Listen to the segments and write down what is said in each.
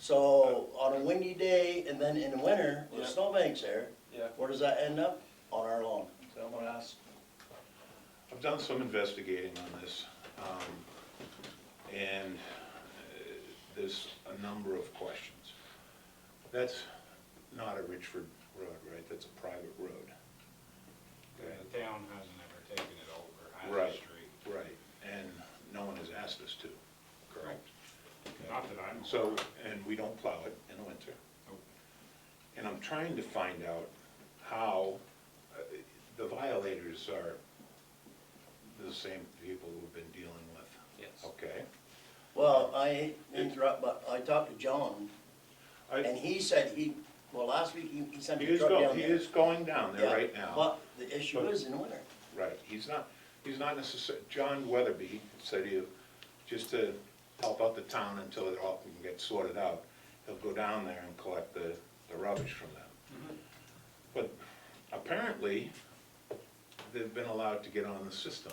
So on a windy day and then in the winter, with Yeah. snowbanks there, Yeah, where does that end up? On our lawn. so I'm gonna ask. I've done some investigating on this, and there's a number of questions. That's not a Richford road, right? That's a private road. Okay. The town hasn't ever taken it over as a Right, street. right, and no one has asked us to, correct? Not that I know. So, and we don't plow it in the winter. Nope. And I'm trying to find out how, the violators are the same people we've been dealing with. Yes. Okay? Well, I interrupt, but I talked to John, I- and he said last week he sent He a is truck down going, he there. is going down there Yeah, right now. But the issue But- is in the winter. Right, he's not necessarily, John Weatherby said he'll, just to help out the town until it all can get sorted out, he'll go down there and collect the rubbish from them. But apparently, they've been allowed to get on the system.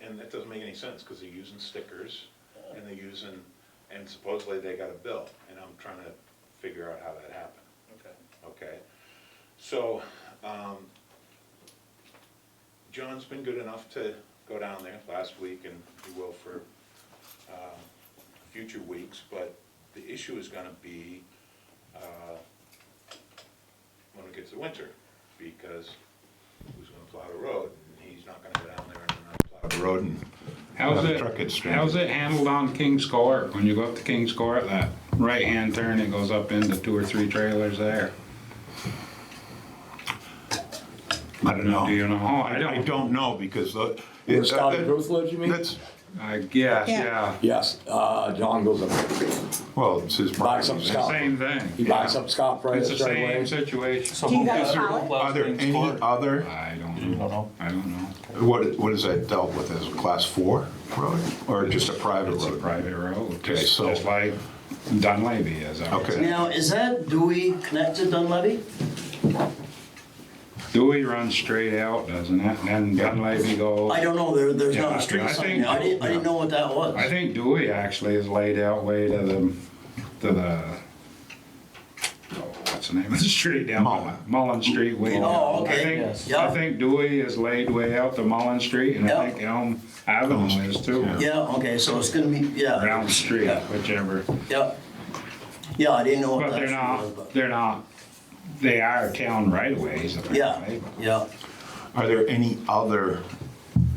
And that doesn't make any sense, because they're using stickers, and they're using, and supposedly they got a bill, and I'm trying to figure out how that happened. Okay. Okay, so, John's been good enough to go down there last week, and he will for, future weeks, but the issue is gonna be, when it gets to winter, because who's gonna plow the road, and he's not gonna go down there and not plow the road, and How's the it, truck gets how's it handled on King's Court? When you go up to King's Court, that right-hand turn, it goes up into 2 or 3 trailers there. I don't know. Do you know? Oh, I don't know, because the. Where Scott and Ruth lives, you mean? That's, I guess, yeah. Yes, John goes up there. well, it's his Backs up property. Scott. Same thing. He backs yeah. up Scott right It's the straight same away. situation. So Do you who guys is there, plow who it? plows Are there King's any Court? other, I don't You don't know. know? I don't know. what is that dealt with as a class 4 road, or just a private It's a road? private road, Okay, just so- just like Dunleavy is. I would Okay. say. Now, is that Dewey connected to Dunleavy? Dewey runs straight out, doesn't it? And then Dunleavy goes. I don't know, there's Yeah, not a street I sign think- there. I didn't know what that was. I think Dewey actually is laid out way to the, what's the name of the street down? Mullen. Mullen Street way down. Oh, okay. I think- Yes. Yeah. I think Dewey is laid way out to Mullen Street, and I Yeah. think Elm Avenue is too. Yeah. Yeah, okay, so it's gonna be, yeah. Round Street, Yeah. whichever. Yeah. Yeah, I didn't know what But that they're street not, was, but. they're not, they are town right of ways Yeah, apparently. yeah. Are there any other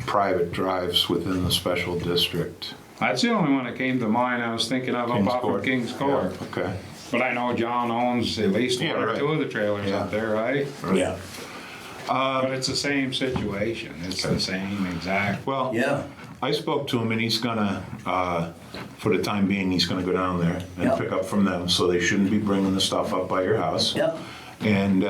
private drives within the special district? That's the only one that came to mind. I was thinking of up off of King's Court. Yeah, okay. But I know John owns at least Yeah, one or right. 2 of the trailers Yeah. up there, right? Yeah. But it's the same situation. It's the same exact. Well, Yeah. I spoke to him, and he's gonna, for the time being, he's gonna go down there and Yeah. pick up from them, so they shouldn't be bringing the stuff up by your house. Yeah. And,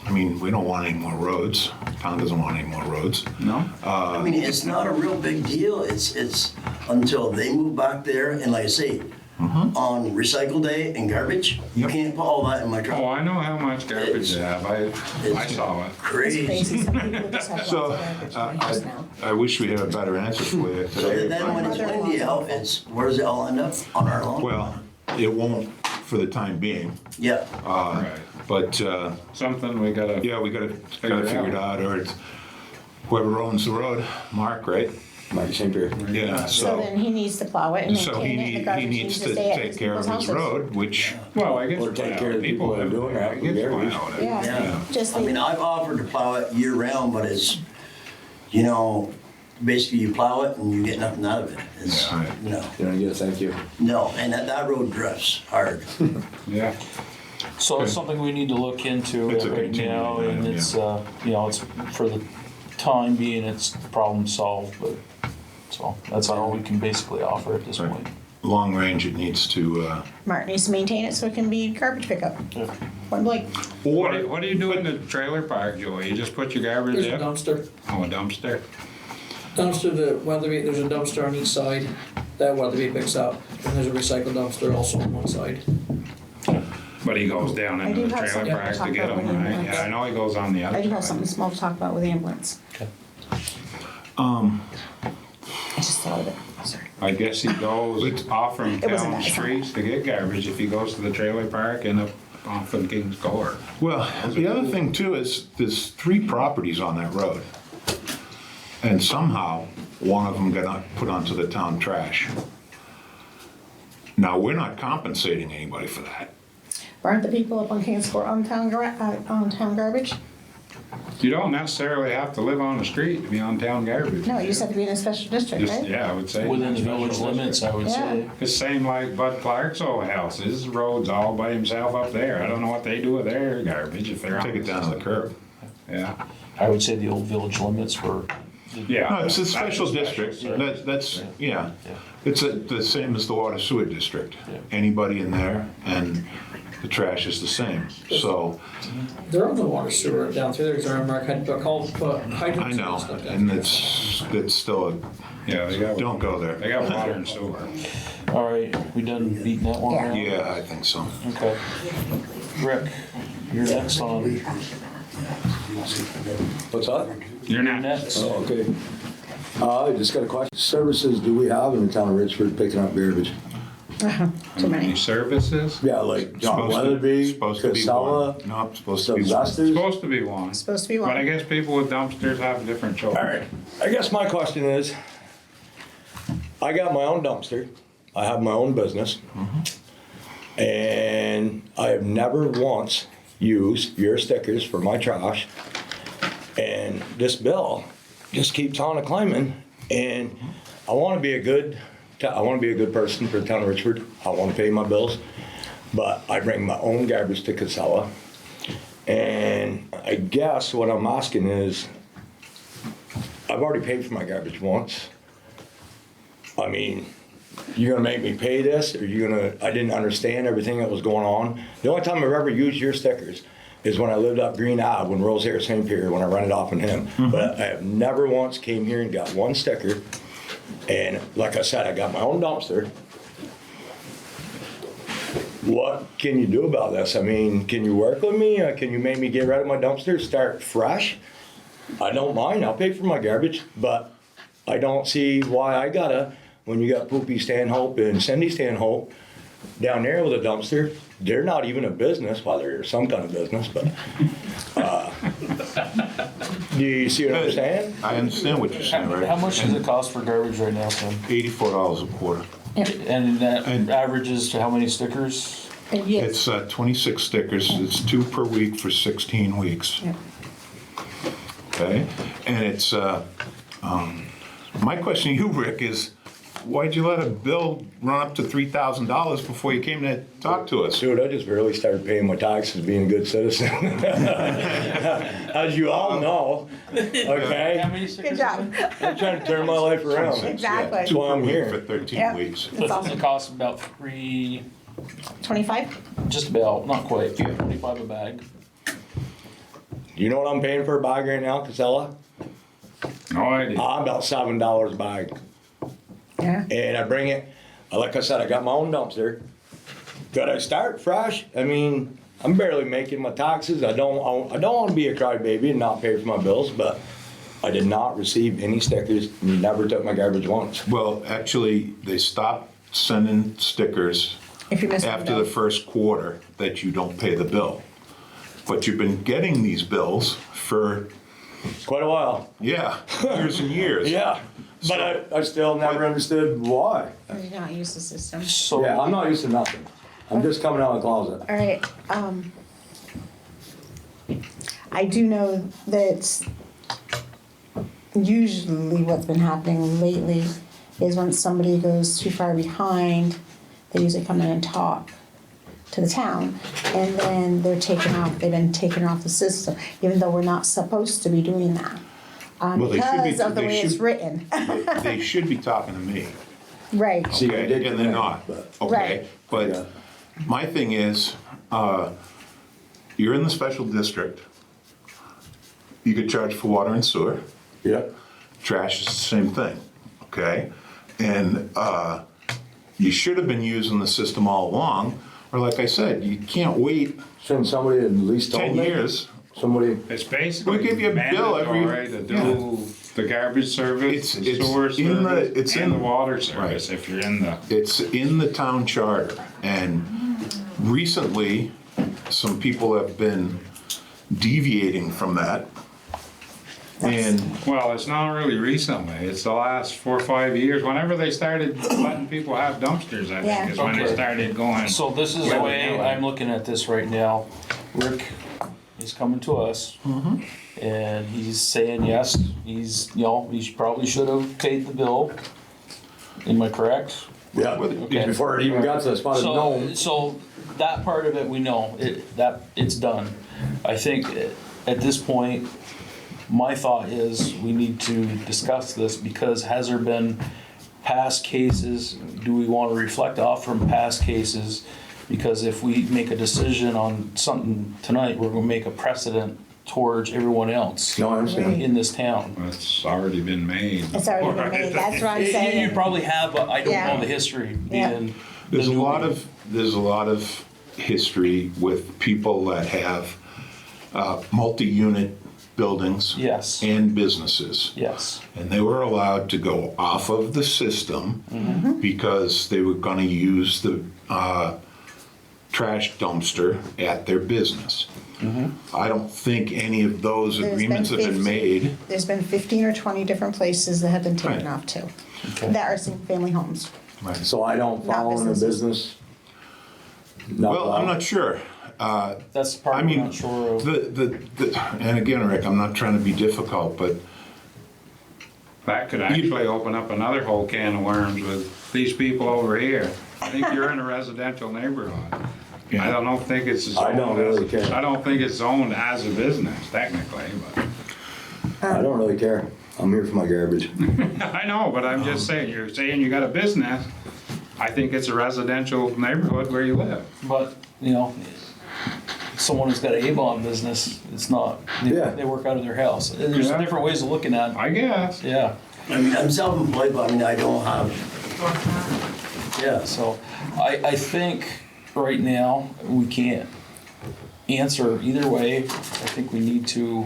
I mean, we don't want any more roads. Town doesn't want any more roads. No? I mean, it's not a real big deal. It's until they move back there and like I say, on recycle day and garbage, you Yep. can't put all that in my Oh, truck. I know how much garbage they have. I saw it. It's Crazy. crazy. Some people just have So, lots of garbage just now. I wish we had a better answer for you So today. then when it's windy out, where does it all end up? On our lawn? Well, it won't for the time being, Yeah. Right. but, Something we gotta. yeah, we gotta Figure it figure it out, or it's whoever owns the road, Mark, right? Mike St. Pierre. Yeah, So then he needs to plow it and So maintain it, and the garbage he needs to stay at take care of people's his houses. road, which, Well, I guess. Or take care of the people that are doing it, It gets garbage. plowed. Yeah, Yeah. just I mean, like, I've offered to plow it year round, but it's, you know, basically you plow it and you get nothing out of it. It's, Yeah. no, You don't get a thank you. no, and that road drifts hard. Yeah. So it's something we need to look into It's a right now, continuing, and yeah. it's, you know, it's for the time being, it's problem solved, but, so that's all we can basically offer at this Right. point. long range, it needs to, Mark needs to maintain it so it can be garbage pickup. Yeah. Point blank. What do you do in the trailer park, Joey? You just put your garbage There's a in? dumpster. Oh, a dumpster? Dumpster, the Weatherby, there's a dumpster on each side that Weatherby picks up. And there's a recycle dumpster also on one side. But he goes down I into do the have trailer something to park talk to get about them, with right? ambulance. Yeah, I know he goes on the other I do side. have something small to talk about with the ambulance. Okay. I just thought of it. Sorry. I guess he goes off from It wasn't town that. streets to get garbage if he goes to the trailer park and up off of King's Court. Well, the other thing too is there's 3 properties on that road. And somehow, one of them got put onto the town trash. Now, we're not compensating anybody for that. Aren't the people up on King's Court on town garbage? You don't necessarily have to live on the street to be on town garbage. No, you just have to be in a special district, Just, right? yeah, I would say. Within the special village limits, I would Yeah. say. It's same like Bud Clark's old house. His road's all by himself up there. I don't know what they do with their garbage if they're Take it down to the curb. Yeah. I would say the old village limits were. Yeah. No, it's a that's special district. That's, yeah. It's the same as the water sewer district. Yeah. Anybody in there, and the trash is the same. So, They're on the water sewer down through there, because I remember I had to call, put I hydrants know, and stuff down. and it's still Yeah, they got, don't go there. they got water and sewer. All right, we done beating that one Yeah. around? Yeah, I think so. Okay. Rick, you're next on. What's that? You're not. Next. Oh, okay. I just got a question. Services do we have in the town of Richford picking up garbage? Too many. Any services? Yeah, like John Supposed to- Weatherby, supposed to be Casella, one. No, it's supposed to be one. Sylvester's. Supposed to be one. Supposed to be But I one. guess people with dumpsters have different choices. All right, I guess my question is, I got my own dumpster, I have my own business, and I have never once used your stickers for my trash, and this bill just keeps on climbing, and I wanna be a good person for the town of Richford, I wanna pay my bills, but I bring my own garbage to Casella, and I guess what I'm asking is, I've already paid for my garbage once. I mean, you're gonna make me pay this, or I didn't understand everything that was going on. The only time I've ever used your stickers is when I lived up Green Ave, when Rose Harris came here, when I rented off on him. But I have never once came here and got one sticker. And like I said, I got my own dumpster. What can you do about this? I mean, can you work with me? Can you make me get rid of my dumpster, start fresh? I don't mind, I'll pay for my garbage, but I don't see why I gotta, when you got Poopy Stanhope and Cindy Stanhope down there with a dumpster, they're not even a business, well, they're some kind of business, but, do you see what I'm saying? I understand what you're saying, right? How much does it cost for garbage right now, Tim? $84 a quarter. And that averages to how many stickers? Yes. It's 26 stickers. It's 2 per week for 16 weeks. Yeah. Okay? And it's, my question to you, Rick, is why'd you let a bill run up to $3,000 before you came to talk to us? Dude, I just barely started paying my taxes, being a good citizen. As you all know, okay? How many stickers? Good job. I'm trying to turn my life around. Exactly. That's why I'm For here. 13 Yeah. weeks. But does it cost about 25? just about, not quite, Yeah. 25 a bag? You know what I'm paying for a bag right now, Casella? No idea. I'm about $7 a bag. Yeah. And I bring it, like I said, I got my own dumpster. Could I start fresh? I mean, I'm barely making my taxes. I don't want to be a crybaby and not pay for my bills, but I did not receive any stickers. Never took my garbage once. Well, actually, they stopped sending stickers If you miss one after bill. the first quarter that you don't pay the bill. But you've been getting these bills for, Quite a while. yeah, years and years. Yeah, but I still never understood why. Or you not use the system. So, Yeah, I'm not used to nothing. I'm just coming out of the closet. All right, I do know that usually what's been happening lately is when somebody goes too far behind, they usually come in and talk to the town, and then they've been taken off the system, even though we're not supposed to be doing that. Well, they should be- Because of the they way it's should- written. They should be talking to me, Right, See, I okay, did and they're connect, not, but- okay? Right. Yeah. But my thing is, you're in the special district. You get charged for water and sewer. Yeah. Trash is the same thing, okay? And you should have been using the system all along, or like I said, you can't wait Shouldn't somebody at least told 10 me? years. Somebody, It's basically We give you a bill every- mandatory to do The garbage service, the sewer it's in the- service, it's and in- the water service, right. if you're in the, It's in the town charter, and recently, some people have been deviating from that. And, well, it's not really recently, it's the last 4 or 5 years. Whenever they started letting people have dumpsters, I Yeah. think, is when they Okay. started going. So this is the way I'm looking at this right now. Rick is coming to us. And he's saying, yes, he's, you know, he probably should have paid the bill. Am I correct? Yeah, Okay. before it even got to the spot of So, known. so that part of it, we know, that it's done. I think at this point, my thought is we need to discuss this because has there been past cases? Do we want to reflect off from past cases? Because if we make a decision on something tonight, we're gonna make a precedent towards everyone else No, I understand. in this town. It's already been made. It's already been made, that's what I'm You saying. probably have, but I don't Yeah. know the history Yeah. being. there's a lot of history with people that have multi-unit buildings. Yes. And businesses. Yes, And they were allowed to go off of the system because they were gonna use the trash dumpster at their business. I don't think any of those There's agreements have been 15 made. There's been 15 or 20 different places that have been taken Right. off too. That are single-family homes. So I don't Not follow in the businesses. business? Well, I'm not sure. that's the part I I'm mean, not sure of. and again, Rick, I'm not trying to be difficult, but That could actually open up another whole can of worms with these people over here. I think you're in a residential neighborhood. I don't think it's zoned. I don't really care. I don't think it's zoned as a business technically, but. I don't really care. I'm here for my garbage. I know, but I'm just saying, you're saying you got a business. I think it's a residential neighborhood where you live. But, you know, someone who's got an Avon business, it's not, Yeah. they work out of their house. There's Yeah. different ways of looking at it. I guess. Yeah, I mean, I'm self-employed, but I mean, I don't have, yeah, so I think right now, we can't answer either way. I think we need to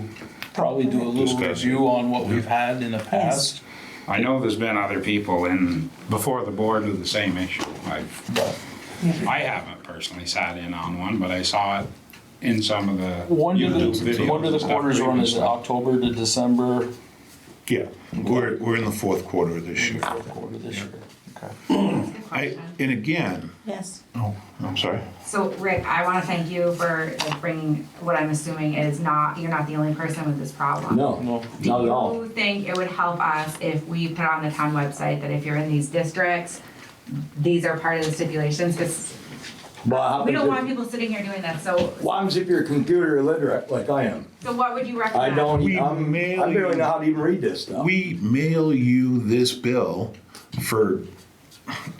probably do a little Discuss. review on what we've had in the past. I know there's been other people in, before the board with the same issue. But I haven't personally sat in on one, but I saw it in some of the one to YouTube the, videos. one to the and stuff quarters run is previously. October to December, yeah, we're in the fourth quarter of this year. fourth quarter this year. Okay. And again, Yes. oh, I'm sorry. So Rick, I want to thank you for like, bringing what I'm assuming is you're not the only person with this problem. No, No. not at all. Do you think it would help us if we put on the town website that if you're in these districts, these are part of the stipulations? Because What we don't want happens people sitting here doing that. So, if, what happens if you're computer illiterate like I am? so what would you I recommend? don't, We I'm, mail I barely you- know how to even read this stuff. We mail you this bill for,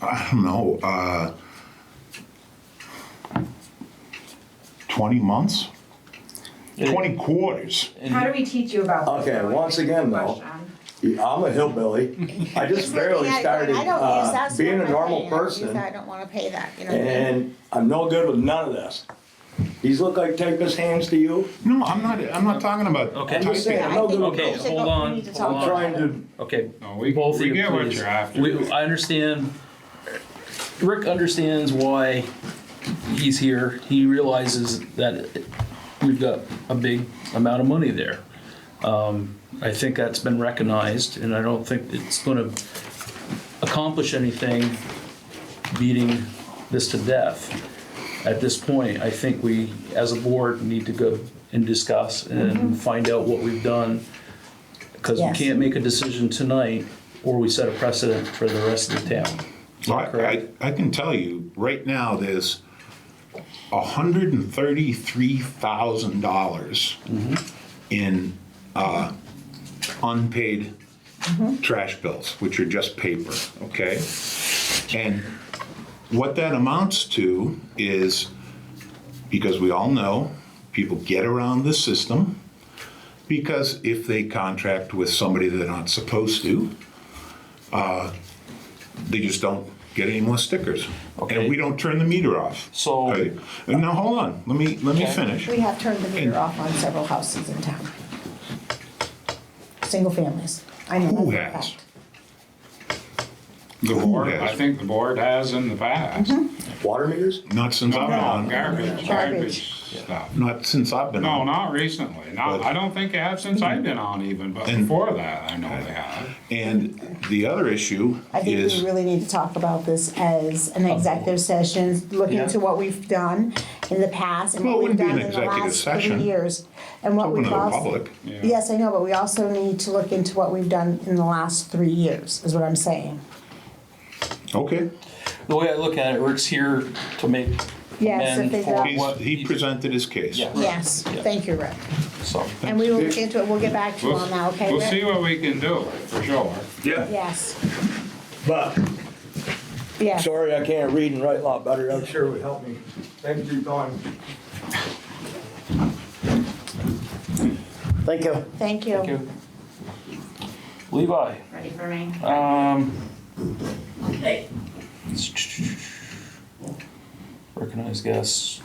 I don't know, 20 months? 20 quarters. How do we teach you about this? Okay, though? once again, though, Question. I'm a hillbilly. I just barely started I don't use that, so being I'm a normal paying it. Use person, that, I don't wanna pay that, you know what I mean? and I'm no good with none of this. These look like typist hands to you? No, I'm not talking about. Okay. I'm just saying, I'm I no think good we with Okay, should those. hold go- on, we need to hold talk I'm on. trying to, Okay. No, we Both of you, get what please. you're after. I understand, Rick understands why he's here. He realizes that we've got a big amount of money there. I think that's been recognized, and I don't think it's gonna accomplish anything beating this to death. At this point, I think we, as a board, need to go and discuss and find out what we've done. Because we Yes. can't make a decision tonight, or we set a precedent for the rest of the town. I can tell you, right now, there's $133,000 in unpaid trash bills, which are just paper, okay? And what that amounts to is, because we all know, people get around the system, because if they contract with somebody they're not supposed to, they just don't get any more stickers. Okay. And we don't turn the meter off. So- Okay. Now, hold on, let me Okay. finish. We have turned the meter off on several houses in town. Single families. I know Who that for a has? fact. The board, has? I think the board has in the past. Water meters? Not since I've been No, on. garbage stuff. Not since I've been No, on. not recently. No, But- I don't think they have since I've been on even, but And- before that, I know they have. And the other issue I think we is, really need to talk about this as an executive session, look Yeah. into what we've done in the past and Well, what it we've wouldn't be done an in the executive last 3 session. years. And what open we've to the also. public. Yeah. Yes, I know, but we also need to look into what we've done in the last 3 years, is what I'm saying. Okay, The way I look at it, Rick's here to make Yes, amend if for they- what he presented his case. Yeah. Yes, Yeah. thank you, Rick. So, And we will look into it, we'll get back to you on that, okay, We'll Rick? see what we can do, for sure. Yeah. Yes, But, yes. sorry, I can't read and write a lot better, I'm sure it would help me. Thank you for your time. Thank you. Thank you. thank you. Levi, Ready for me? Hey. recognize guests.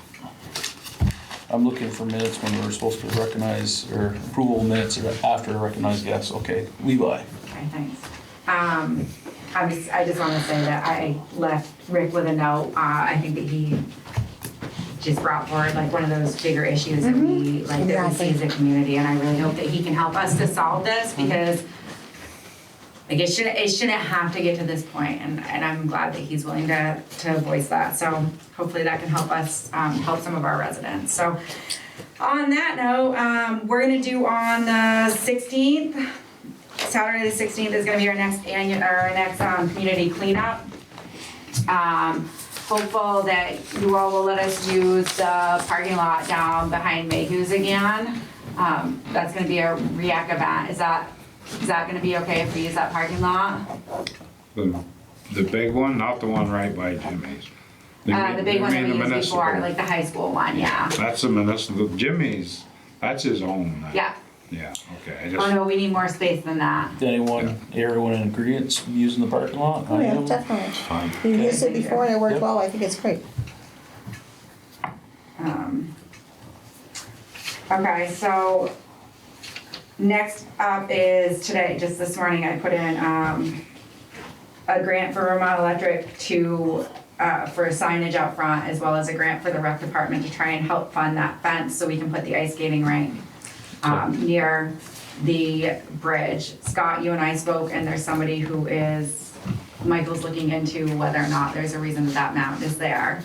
I'm looking for minutes when we're supposed to recognize, or approval minutes after recognize guests. Okay, Levi. Okay, thanks. I just wanna say that I left Rick with a note. I think that he just brought forward like one of those bigger issues that we, like, that we Exactly. see as a community, and I really hope that he can help us to solve this, because like, it shouldn't have to get to this point, and I'm glad that he's willing to voice that. So hopefully that can help us, help some of our residents. So on that note, we're gonna do on the 16th, Saturday the 16th is gonna be our next community cleanup. Hopeful that you all will let us use the parking lot down behind Mayhew's again. That's gonna be a REAC event. Is that gonna be okay if we use that parking lot? The big one, not the one right by Jimmy's. The big one that we You mean the used before, municipal? like the high school one, yeah. That's the municipal, Jimmy's, that's his own. Yeah. Yeah, okay, I Oh just, no, we need more space than that. Everyone in agreement using the parking lot? Oh, I yeah, am. definitely. Fine. We used it before and it worked Yep. well, I think it's great. Okay, so next up is today, just this morning, I put in a grant for Vermont Electric to, for signage out front, as well as a grant for the rec department to try and help fund that fence so we can put the ice skating rink near the bridge. Scott, you and I spoke, and there's somebody who is, Michael's looking into whether or not there's a reason that mound is there.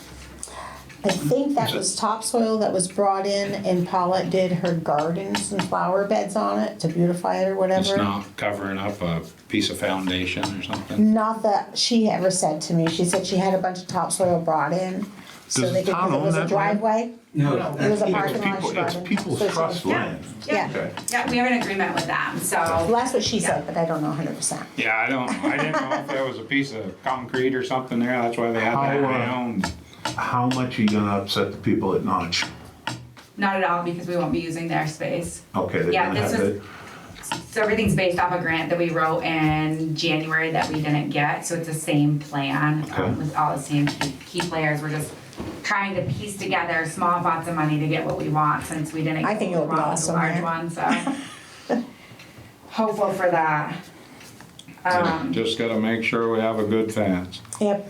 I think that was topsoil that was brought in and Paula did her gardens and flower beds on it to beautify it or it's whatever. not covering up a piece of foundation or something. Not that she ever said to me, she said she had a bunch of topsoil brought in, so Does they the could, town because it own was a that land? driveway. No, It was a that's parking lot she brought It's in. people's So she- trust land. Yeah, Okay. Yeah, we have an agreement with them, so. well, that's what she said, but I don't know 100%. Yeah, I didn't know if there was a piece of concrete or something there, that's why they had that mound. How much are you gonna upset the people at Notch? Not at all, because we won't be using their space. Okay, they're Yeah, gonna this have was- it. So everything's based off a grant that we wrote in January that we didn't get, so it's the same plan Okay. with all the same key players. We're just trying to piece together small pots of money to get what we want, since we didn't I get think what it'll we be want with the awesome large there. one, so. Hopeful for that. Just gotta make sure we have a good fence. Yep,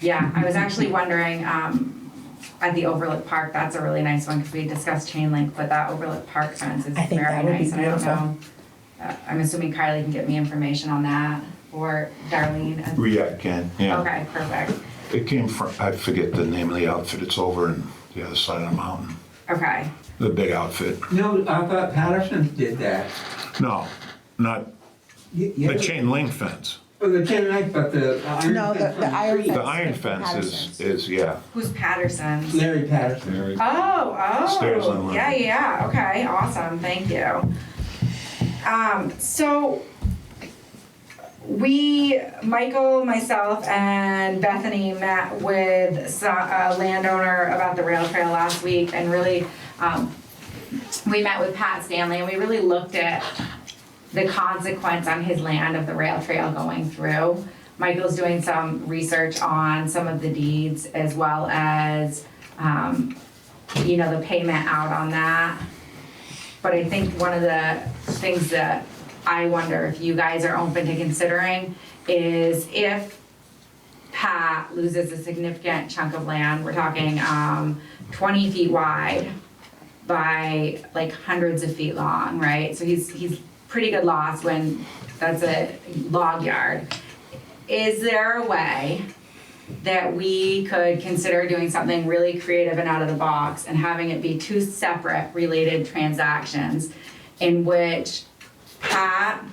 Yeah, I was actually wondering, at the Overlook Park, that's a really nice one, because we had discussed chain link, but that Overlook Park fence is I think very that would be nice, and I don't beautiful. know. I'm assuming Kylie can get me information on that, or Darlene. React can, yeah. Okay, perfect, It came from, I forget the name of the outfit, it's over in the other side of the mountain. okay. The big outfit. No, I thought Patterson did that. No, not the chain link fence. Oh, the chain link, but the iron No, fence the on iron street. The fence. iron fence Patterson's. is, yeah. Who's Patterson's? Larry Patterson. Stairs on Oh, one. yeah, okay, awesome, thank you. So, Michael, myself, and Bethany met with a landowner about the rail trail last week, and really, we met with Pat Stanley, and we really looked at the consequence on his land of the rail trail going through. Michael's doing some research on some of the deeds, as well as, the payment out on that. But I think one of the things that I wonder if you guys are open to considering is if Pat loses a significant chunk of land, we're talking 20 feet wide by like hundreds of feet long, right? So he's pretty good loss when that's a log yard. Is there a way that we could consider doing something really creative and out of the box and having it be two separate related transactions in which Pat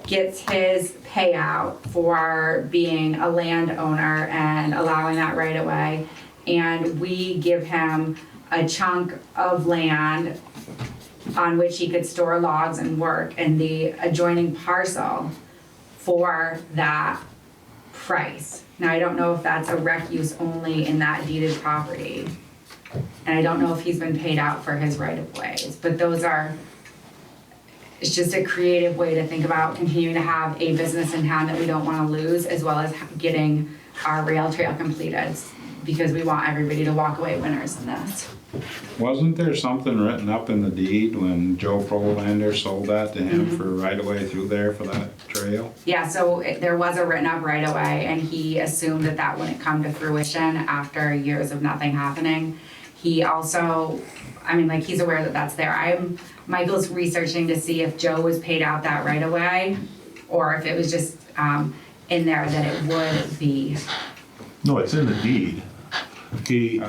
gets his payout for being a landowner and allowing that right away, and we give him a chunk of land on which he could store logs and work in the adjoining parcel for that price. Now, I don't know if that's a rec use only in that deeded property. And I don't know if he's been paid out for his right of ways, but it's just a creative way to think about continuing to have a business in town that we don't wanna lose, as well as getting our rail trail completed, because we want everybody to walk away winners in this. Wasn't there something written up in the deed when Joe Prolander sold that to him for right of way through there for that trail? Yeah, so there was a written up right away, and he assumed that that wouldn't come to fruition after years of nothing happening. He also, I mean, like, he's aware that that's there. Michael's researching to see if Joe was paid out that right away, or if it was just in there that it would be. No, it's in the deed.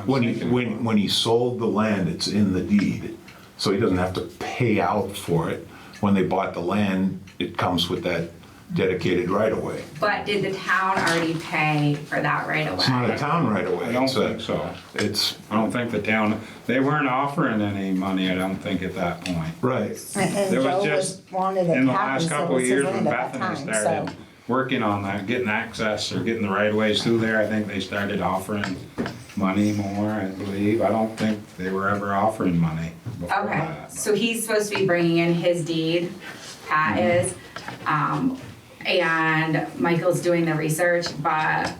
When he sold the land, it's in the deed, so he doesn't have to pay out for it. When they bought the land, it comes with that dedicated right-of-way. But did the town already pay for that right away? It's not a town right-of-way. I don't think so. I don't think the town, they weren't offering any money, I don't think, at that point. Right. And There Joe was just, wanted it in the happen, last so couple it of was years his when land at that Bethany time, started so. working on that, getting access or getting the right of ways through there, I think they started offering money more, I believe. I don't think they were ever offering money before Okay, that. so he's supposed to be bringing in his deed, Pat is, and Michael's doing the research, but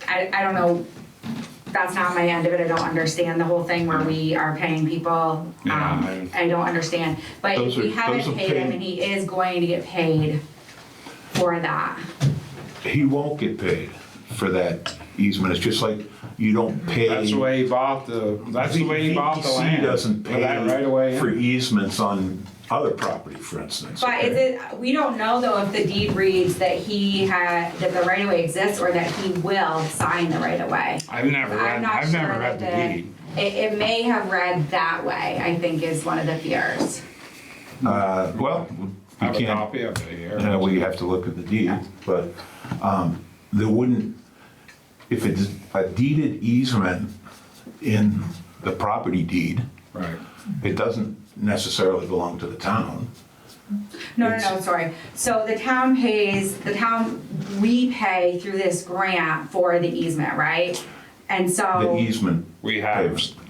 I don't know, that's not my end of it, I don't understand the whole thing where we are paying people. Yeah, I don't understand, but if Those we are haven't paid him paid. and he is going to get paid for that. He won't get paid for that easement. It's just like you don't pay. That's the way he bought the land. VPC doesn't with that right pay away for in. easements on other property, for instance. But is it, we don't know though if the deed reads that that the right of way exists or that he will sign the right of way. I've never read the deed. It may have read that way, I think is one of the fears. Well, I we have a can't, copy of it here. we have to look at the deed, but there wouldn't, if it's a deeded easement in the property deed, Right. it doesn't necessarily belong to the town. No, sorry. So the town we pay through this grant for the easement, right? And The so, easement. We've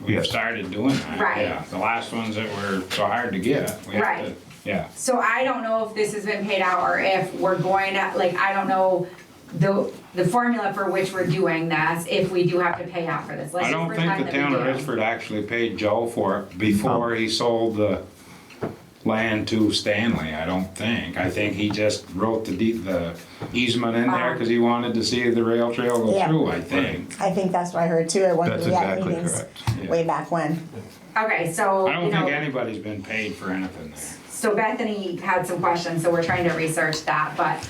Yes. started doing that. Right. Yeah. The last ones that were so hard to get. We have Right. to, yeah. so I don't know if this has been paid out or if we're going to, like, I don't know the formula for which we're doing this, if we do have to pay out for this. Let's I just don't pretend think the that we town of do. Richford actually paid Joe for it before he sold the land to Stanley, I don't think. I think he just wrote the easement in there because he wanted to see the rail trail go Yeah. through, I think. I think that's what I heard too, at one of That's the exactly meetings, correct. way back when. Okay, so, I don't you think know, anybody's been paid for anything there. so Bethany had some questions, so we're trying to research that, but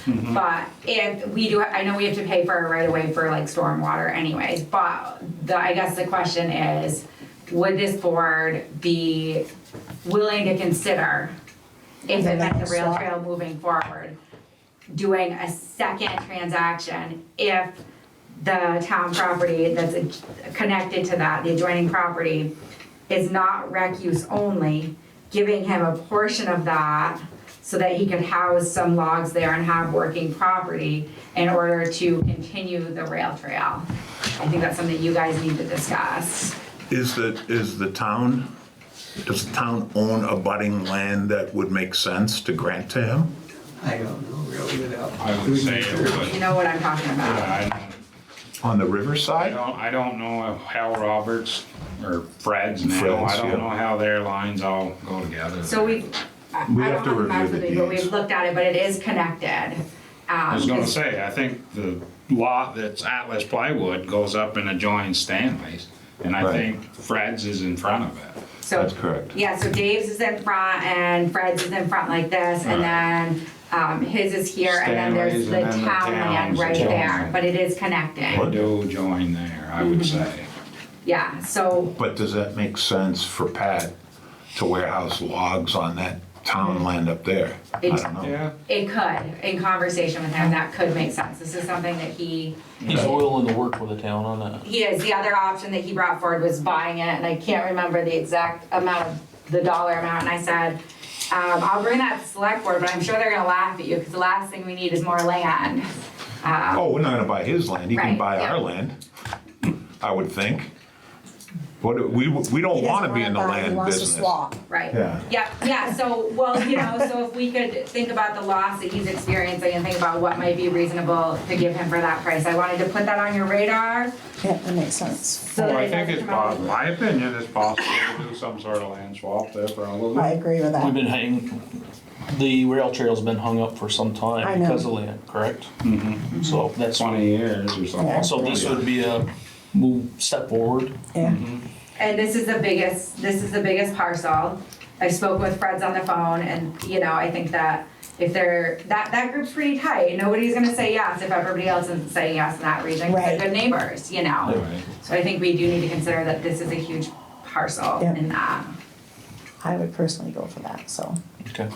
if we do, I know we have to pay for a right of way for like stormwater anyways, but I guess the question is, would this board be willing to consider, if it meant the rail trail moving forward, doing a second transaction if the town property that's connected to that, the adjoining property, is not rec use only, giving him a portion of that so that he could house some logs there and have working property in order to continue the rail trail. I think that's something you guys need to discuss. Does the town own abutting land that would make sense to grant to him? I don't know really without. I would say it would. You know what I'm talking about. Yeah, On the I riverside? don't know how Roberts or Fred's now, Fred's, I don't yeah. know how their lines all go together. So We I have to don't have the review maps the with me, but deeds. we've looked at it, but it is connected. I was gonna 'Cause- say, I think the lot that's Atlas Plywood goes up and adjoins Stanley's, and I Right. think Fred's is in front of it. So, That's correct. yeah, so Dave's is in front and Fred's is in front like this, and then his is here, and then there's Stanley's the and then the town land town's right adjoining. there, but it is They connecting. do join there, I would say. Yeah, so, But does that make sense for Pat to warehouse logs on that town land up there? I It- don't know. Yeah, it could, in conversation with him, that could make sense. This is something that He's willing to work with the town on that. he is. The other option that he brought forward was buying it, and I can't remember the exact amount of the dollar amount, and I said, I'll bring that to select board, but I'm sure they're gonna laugh at you, because the last thing we need is more land. Oh, we're not gonna buy his land, he can Right, buy yeah. our land, I would think. What, we don't He doesn't wanna be in the wanna buy, he land wants to business. swap. Right. Yeah. Yeah, so, well, so if we could think about the loss that he's experiencing and think about what might be reasonable to give him for that price. I wanted to put that on your radar. Yeah, that makes sense. So well, that I it think doesn't it's come out- possible, my opinion, it's possible to do some sort of land swap there I probably. agree with We've that. been the rail trail's been hung up for some I time know. because of land, correct? Mm-hmm. So that's, 20 years or something. Yeah. so this would be a step forward. Yeah, And this is the biggest parcel. I spoke with Fred's on the phone, and, I think that if that group's pretty tight, nobody's gonna say yes if everybody else isn't saying yes in that region, 'cause they're Right. good neighbors, Right. So I think we do need to consider that this is a huge parcel Yeah. in that. I would personally go for that, so. Okay.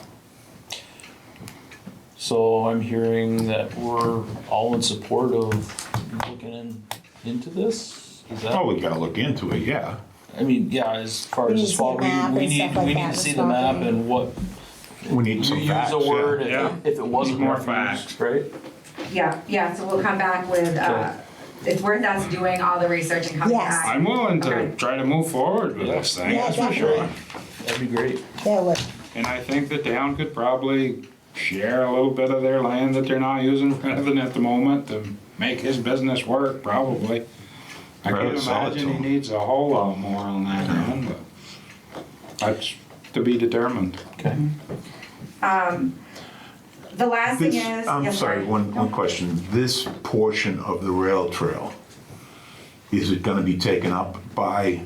So I'm hearing that we're all in support of looking into this? Is that? Oh, we gotta look into it, yeah. I mean, yeah, as far We as need the to see swap, a map we and need, stuff like we need that, to the see the map swapping. and what, We need you some use facts, a word yeah. if it wasn't More worth facts. use, right? Yeah, so we'll come back with, Okay. it's worth us doing all the research and coming Yes. back. I'm willing to Okay. try to move forward with this thing, Yeah, that's for definitely. sure. That'd be great. Yeah, would. And I think the town could probably share a little bit of their land that they're not using for anything at the moment to make his business work, probably. I Rather can't sell it to imagine he him. needs a whole lot more on that end, but that's to be determined. Okay. The last thing This, is. I'm yes, sorry, one question. This portion of the rail trail, is it gonna be taken up by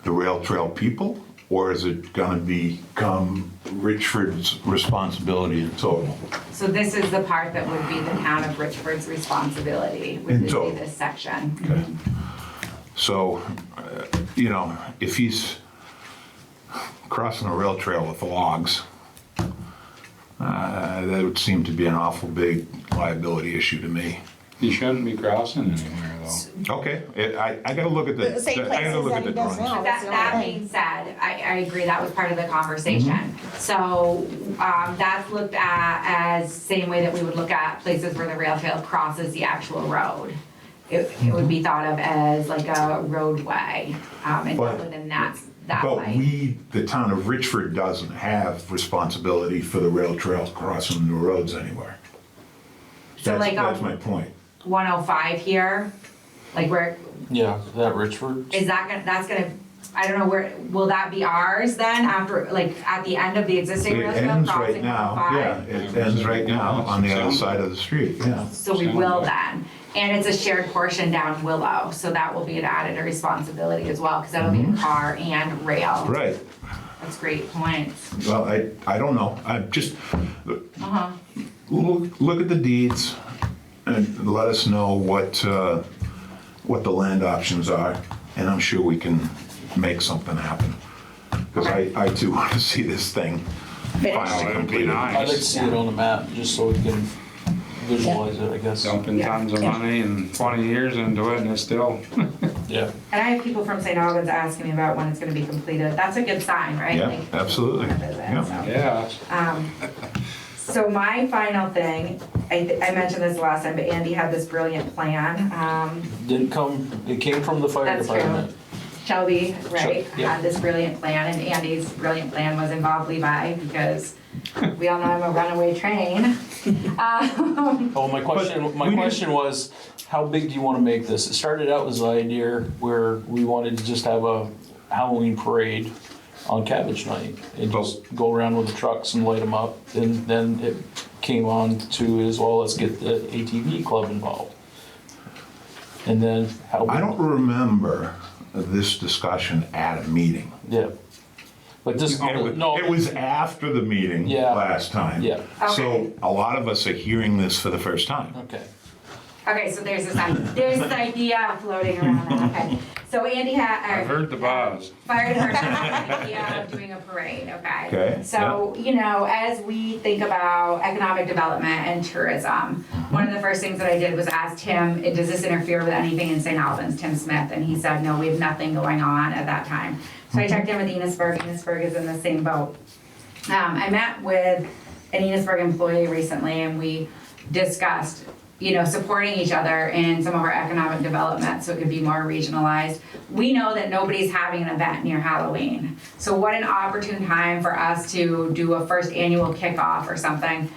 the rail trail people? Or is it gonna become Richford's responsibility in total? So this is the part that would be the town of Richford's responsibility, would In be total. this section. Okay. So, if he's crossing a rail trail with logs, that would seem to be an awful big liability issue to me. He shouldn't be crossing anywhere though. Okay, I gotta look at The same I gotta places look that at the he does drawings. now. But That's the that only being thing. said, I agree, that was part of the conversation. So, that's looked at as same way that we would look at places where the rail trail crosses the actual road. It would be thought of as like a roadway, and But- within that But way. the town of Richford doesn't have responsibility for the rail trails crossing the roads anywhere. So like That's on my point. 105 here, like where, Yeah, that Richford. is that's gonna, I don't know, where, will that be ours then after, like, at the end of the existing It rail trail ends crossing right now, 105? yeah, it ends right now on the other side of the street, yeah. So we will then. And it's a shared portion down Willow, so that will be an added responsibility as well, because that'll be car and rail. Right, That's great points. well, I don't know, I just, Uh-huh. look at the deeds and let us know what the land options are, and I'm sure we can make something happen. Because I too want to see this thing finally That'd be completed. nice. I'd like to see it on the map, just so we can visualize it, I guess. Dumping tons of money and 20 years into it and it's still, Yeah. And I have people from St. Albans asking me about when it's gonna be completed. That's a good sign, right? Yeah, Like, absolutely, wanna visit, yeah. so. yeah. So my final thing, I mentioned this last time, but Andy had this brilliant plan. Didn't come, it came from the fire That's true. department. Shelby, right, yeah. had this brilliant plan, and Andy's brilliant plan was involve Levi, because we all know I'm a runaway train. Oh, my question was, how big do you want to make this? It started out as an idea where we wanted to just have a Halloween parade on Cabbage Night and just go around with the trucks and light them up. And then it came on to as well, let's get the ATV club involved. And then how? I don't remember this discussion at a meeting. Yeah. But this, no. It was after the meeting Yeah. last time. Yeah. So a lot of us are hearing this for the first time. Okay. Okay, so there's this idea floating around. Okay, so Andy I've heard the buzz. Fire department had an idea of doing a parade. Okay. Okay, So you know, as we think about economic development and tourism, one of the first things that I did was ask Tim, does this interfere with anything in St. Albans? Tim Smith, and he said no, we have nothing going on at that time. So I checked in with Enosburg. Enosburg is in the same boat. I met with an Enosburg employee recently, and we discussed, you know, supporting each other in some of our economic development so it could be more regionalized. We know that nobody's having an event near Halloween. So what an opportune time for us to do a first annual kickoff or something.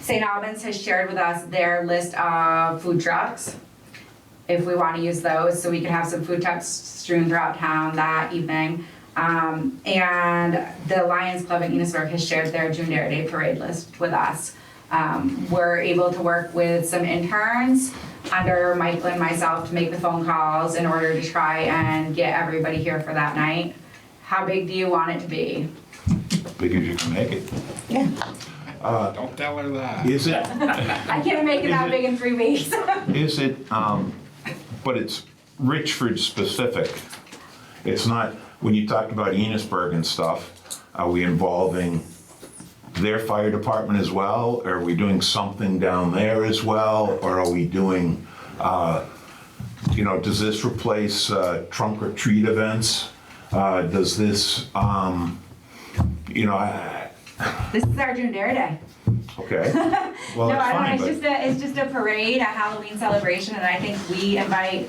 St. Albans has shared with us their list of food trucks, if we want to use those, so we can have some food trucks strewn throughout town that evening. And the Lions Club in Enosburg has shared their June Dare Day parade list with us. We're able to work with some interns under Michael and myself to make the phone calls in order to try and get everybody here for that night. How big do you want it to be? Big as you can make it. Yeah. Don't tell her that. Is it, I can't make it that big in 3 weeks. is it, but it's Richford specific. It's not, when you talked about Enosburg and stuff, are we involving their fire department as well? Are we doing something down there as well? Or are we doing, you know, does this replace trunk or treat events? Does this, you know, This is our June Dare Day. okay. Well, No, that's I don't fine, know, but it's just a parade, a Halloween celebration, and I think we invite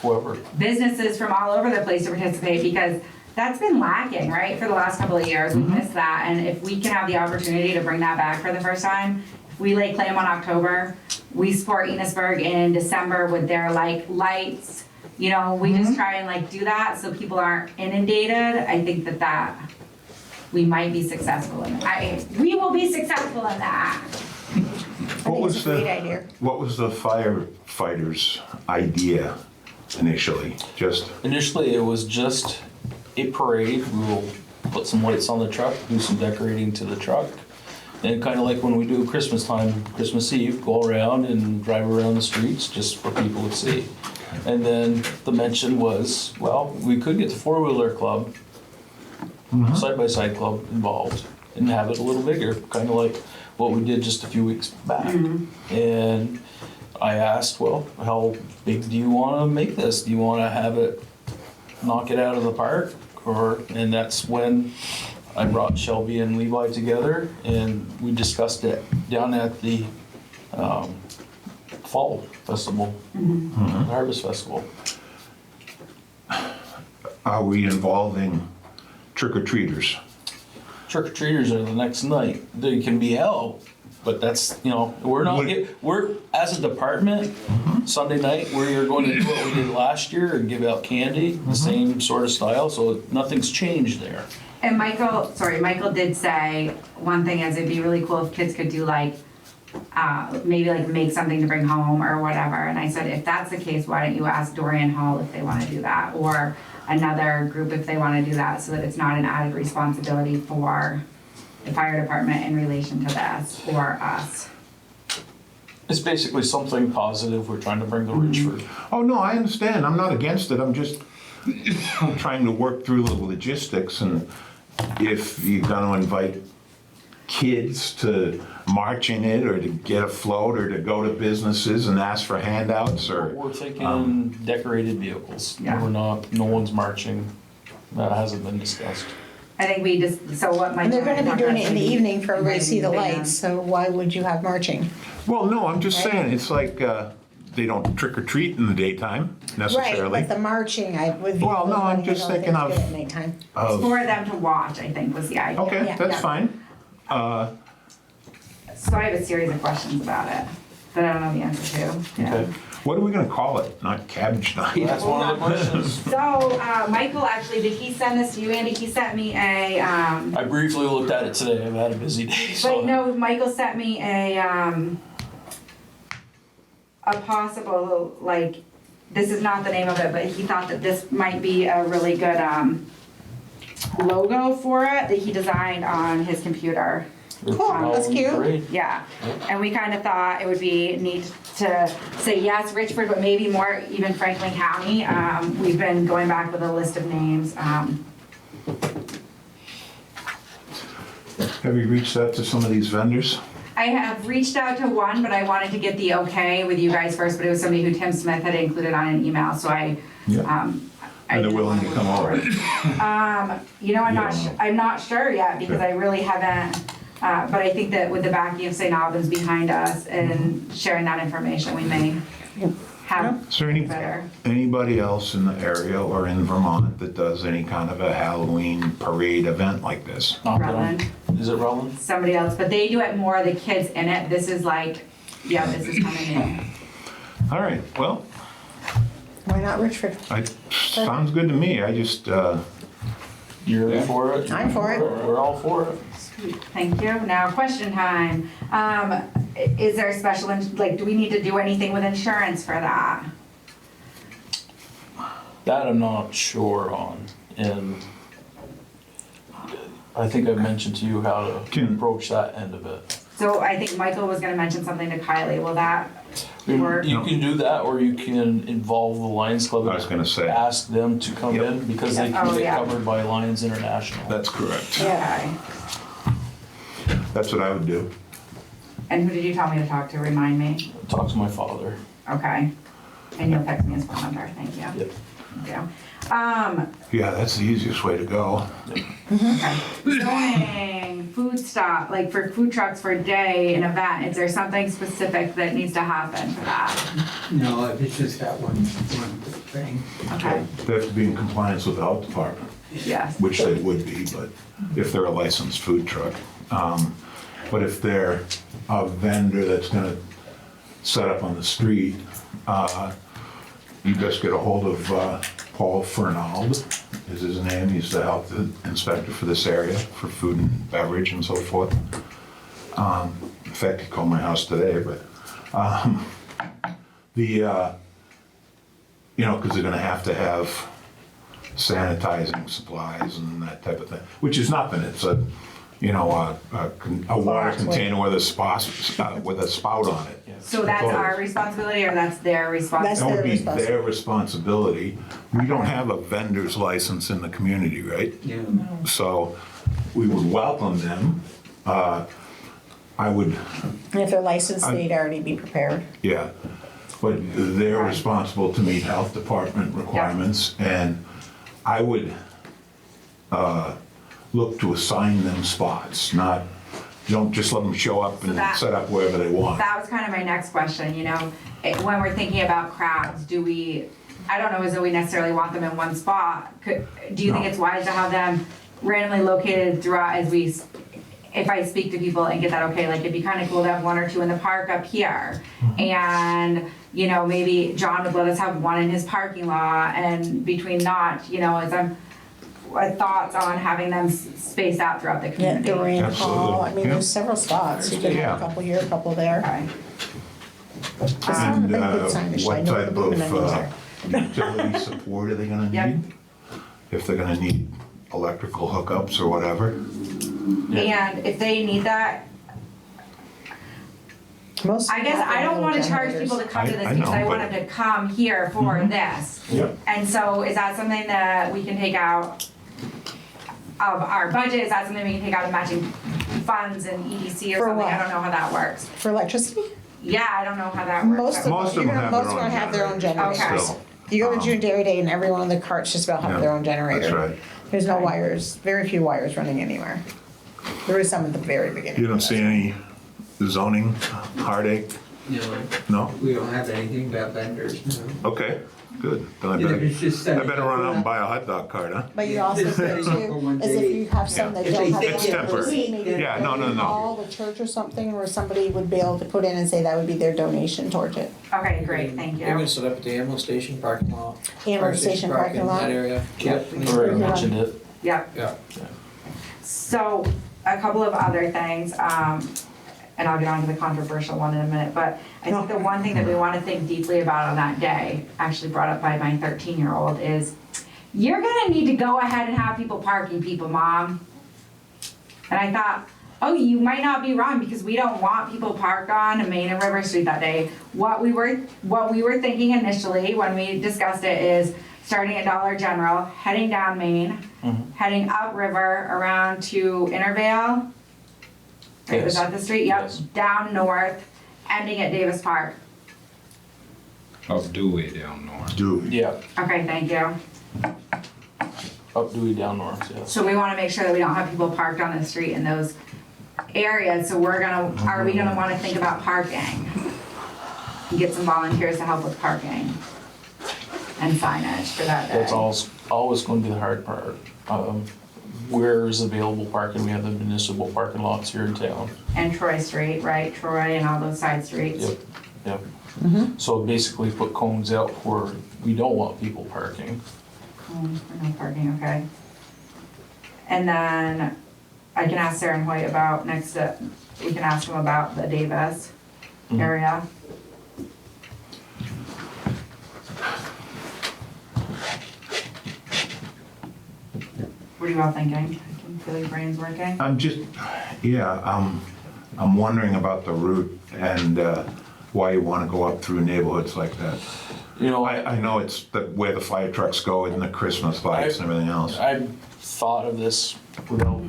Whoever. businesses from all over the place to participate because that's been lacking, right, for the last couple of years. We missed that, and if we can have the opportunity to bring that back for the first time, if we lay claim on October, we support Enosburg in December with their like lights, you know, we just try and like do that so people aren't inundated. I think that we might be successful in that. We will be successful in that. what was it's a great idea. What was the firefighters' idea initially? Just, Initially, it was just a parade. We will put some lights on the truck, do some decorating to the truck. And kind of like when we do Christmas time, Christmas Eve, go around and drive around the streets just for people to see. And then the mention was, well, we could get the four-wheeler club, side-by-side club involved and have it a little bigger, kind of like what we did just a few weeks back. And I asked, well, how big do you want to make this? Do you want to have it, knock it out of the park? And that's when I brought Shelby and Levi together and we discussed it down at the fall festival, Harvest Festival. are we involving trick-or-treaters? Trick-or-treaters are the next night. They can be out, but that's, you know, we're, as a department, Sunday night, we're going to do what we did last year and give out candy, the same sort of style, so nothing's changed there. And Michael did say, one thing is it'd be really cool if kids could do like, maybe like make something to bring home or whatever. And I said, if that's the case, why don't you ask Dorian Hall if they want to do that? Or another group if they want to do that so that it's not an added responsibility for the fire department in relation to this or us. It's basically something positive we're trying to bring to Richford. Oh, no, I understand. I'm not against it. I'm just trying to work through the logistics, and if you're gonna invite kids to march in it, or to get a float, or to go to businesses and ask for handouts, or... We're thinking decorated vehicles. Yeah. We're not, no one's marching. That hasn't been discussed. I think we just, so what Michael. And they're gonna be doing it in the maybe evening for everybody to see the inviting lights, so why would you have marching? Well, no, I'm just saying, it's like, they don't trick-or-treat in the daytime, Right, necessarily. but the marching, I would. Well, no, I'm just thinking of- At nighttime. Of- For them to watch, I think was the idea. Okay, Yeah, that's yeah. fine. So I have a series of questions about it. that I don't know the answer to. Yeah. Okay. What are we gonna call it? Not cabbage night? That's one of the questions. So, Michael, actually, did he send this to you, Andy? He sent me a, I briefly looked at it today. I've had a busy day. So but no, Michael sent me a possible, like, this is not the name of it, but he thought that this might be a really good, logo for it that he designed on his computer. Cool, that's cute. Great. Yeah, and we kind of thought it would be neat to say yes, Richford, but maybe more even Franklin County. We've been going back with a list of names. Have you reached out to some of these vendors? I have reached out to one, but I wanted to get the okay with you guys first, but it was somebody who Tim Smith had included on an email, so I And they're willing to come over? You know, I'm not sure yet because I really haven't, but I think that with the backing of St. Albans behind us and sharing that information, we may have Is there better. anybody else in the area or in Vermont that does any kind of a Halloween parade event like this? Rutland. Is it Rutland? Somebody else, but they do it more, the kids in it. This is like, yeah, this is coming in. All right, well, Why not Richford? sounds good to me. I just, You're for it? I'm for it. We're all for it. Thank you. Now, question time. Is there a special, like, do we need to do anything with insurance for that? That I'm not sure on, and I think I mentioned to you how to approach that end of it. So I think Michael was gonna mention something to Kylie. Will that work? You can do that, or you can involve the Lions Club. I was gonna say. Ask them to come Yep. in, because they Oh, can get yeah. covered by Lions International. that's correct. Okay. That's what I would do. And who did you tell me to talk to? Remind me. Talk to my father. Okay. And you'll text me his phone number. Thank you. Yep. Thank you. Yeah, that's the easiest way to go. Okay. Zoning, food stop, like for food trucks for a day, an event, is there something specific that needs to happen for that? No, it's just that one thing. Okay, They have to be in compliance with the health department, yes. which they would be, but if they're a licensed food truck. But if they're a vendor that's gonna set up on the street, you just get a hold of Paul Fernald, is his name. He's the health inspector for this area, for food and beverage and so forth. In fact, he called my house today, but because they're gonna have to have sanitizing supplies and that type of thing, which is nothing. It's a water container with a spout on it. So that's our responsibility or that's their responsibility? That would be responsibility. their responsibility. We don't have a vendor's license in the community, right? Yeah. So we would welcome them. I would, And if they're licensed, they'd already be prepared. yeah. But they're responsible to meet health department requirements, and I would look to assign them spots, don't just let them show up and set up wherever they want. That was kind of my next question, when we're thinking about crowds, I don't know as though we necessarily want them in one spot. Do you think No. it's wise to have them randomly located throughout if I speak to people and get that okay, like it'd be kind of cool to have one or two in the park up here. And, maybe John would let us have one in his parking lot and between thoughts on having them spaced out throughout the Yeah, community. Doreen Absolutely. Hall, I mean, Yeah. there's several spots. You could have Yeah. a couple here, a couple there. Okay. It's not a And very good signage. I what know type the of luminaries are. utility support are they gonna Yep. need? If they're gonna need electrical hookups or whatever. And if they need that, Most I guess I don't wanna charge people to come to this I because know, I want but- them to come here for this. Yep. And so is that something that we can take out of our budget? Is that something we can take out of matching funds and EDC or For something? what? I don't know how that works. For electricity? Yeah, I don't know how that works. Most of Most of them, them have most their of own them have their own generators. generators. Okay. You go to June Dairy Day and every one of the carts just about have Yeah, their own generator. that's right. There's no wires, very few wires running anywhere. There is some at the very beginning. You don't see any zoning heartache? No, No? we don't have anything about vendors, no. Okay. Good. Then I Yeah, it's just better, that- I better run out and buy a hot dog cart, huh? But you also Just said setting up for too, one is if day. you have some that If don't they have. think It's the temporary. capacity, maybe Yeah, no, no, no. Call the church or something, where somebody would be able to put in and say that would be their donation towards it. Okay, great, thank They're gonna you. set up at the ambulance station parking lot. Ambulance station parking lot. That area. Yep. Already mentioned it. Yep. Yeah. So, a couple of other things, and I'll get on to the controversial one in a minute, but I think the one thing that we wanna think deeply about on that day, actually brought up by my 13-year-old, is you're gonna need to go ahead and have people parking people, Mom. And I thought, oh, you might not be wrong, because we don't want people parked on Main and River Street that day. What we were thinking initially when we discussed it is starting at Dollar General, heading down Main, heading up River around to Intervale. Right, was Yes. that the street? Yep, Yes. down north, ending at Davis Park. Up Dewey down north. Dude. Yeah, Okay, thank you. up Dewey down north, yes. So we wanna make sure that we don't have people parked on the street in those areas, so are we gonna wanna think about parking? Get some volunteers to help with parking and signage for that day. That's always going to be the hard part. Where is available parking? We have the municipal parking lots here in town. And Troy Street, right, Troy and all those side streets. Yep. So basically put cones out where we don't want people parking. No parking, okay. And then I can ask Sarah and Hoyt about we can ask them about the Davis area. What are you all thinking? I can feel your brains working. I'm just, yeah, I'm wondering about the route and why you want to go up through neighborhoods like that. You know, I know it's where the fire trucks go and the Christmas lights and everything else. I've thought of this without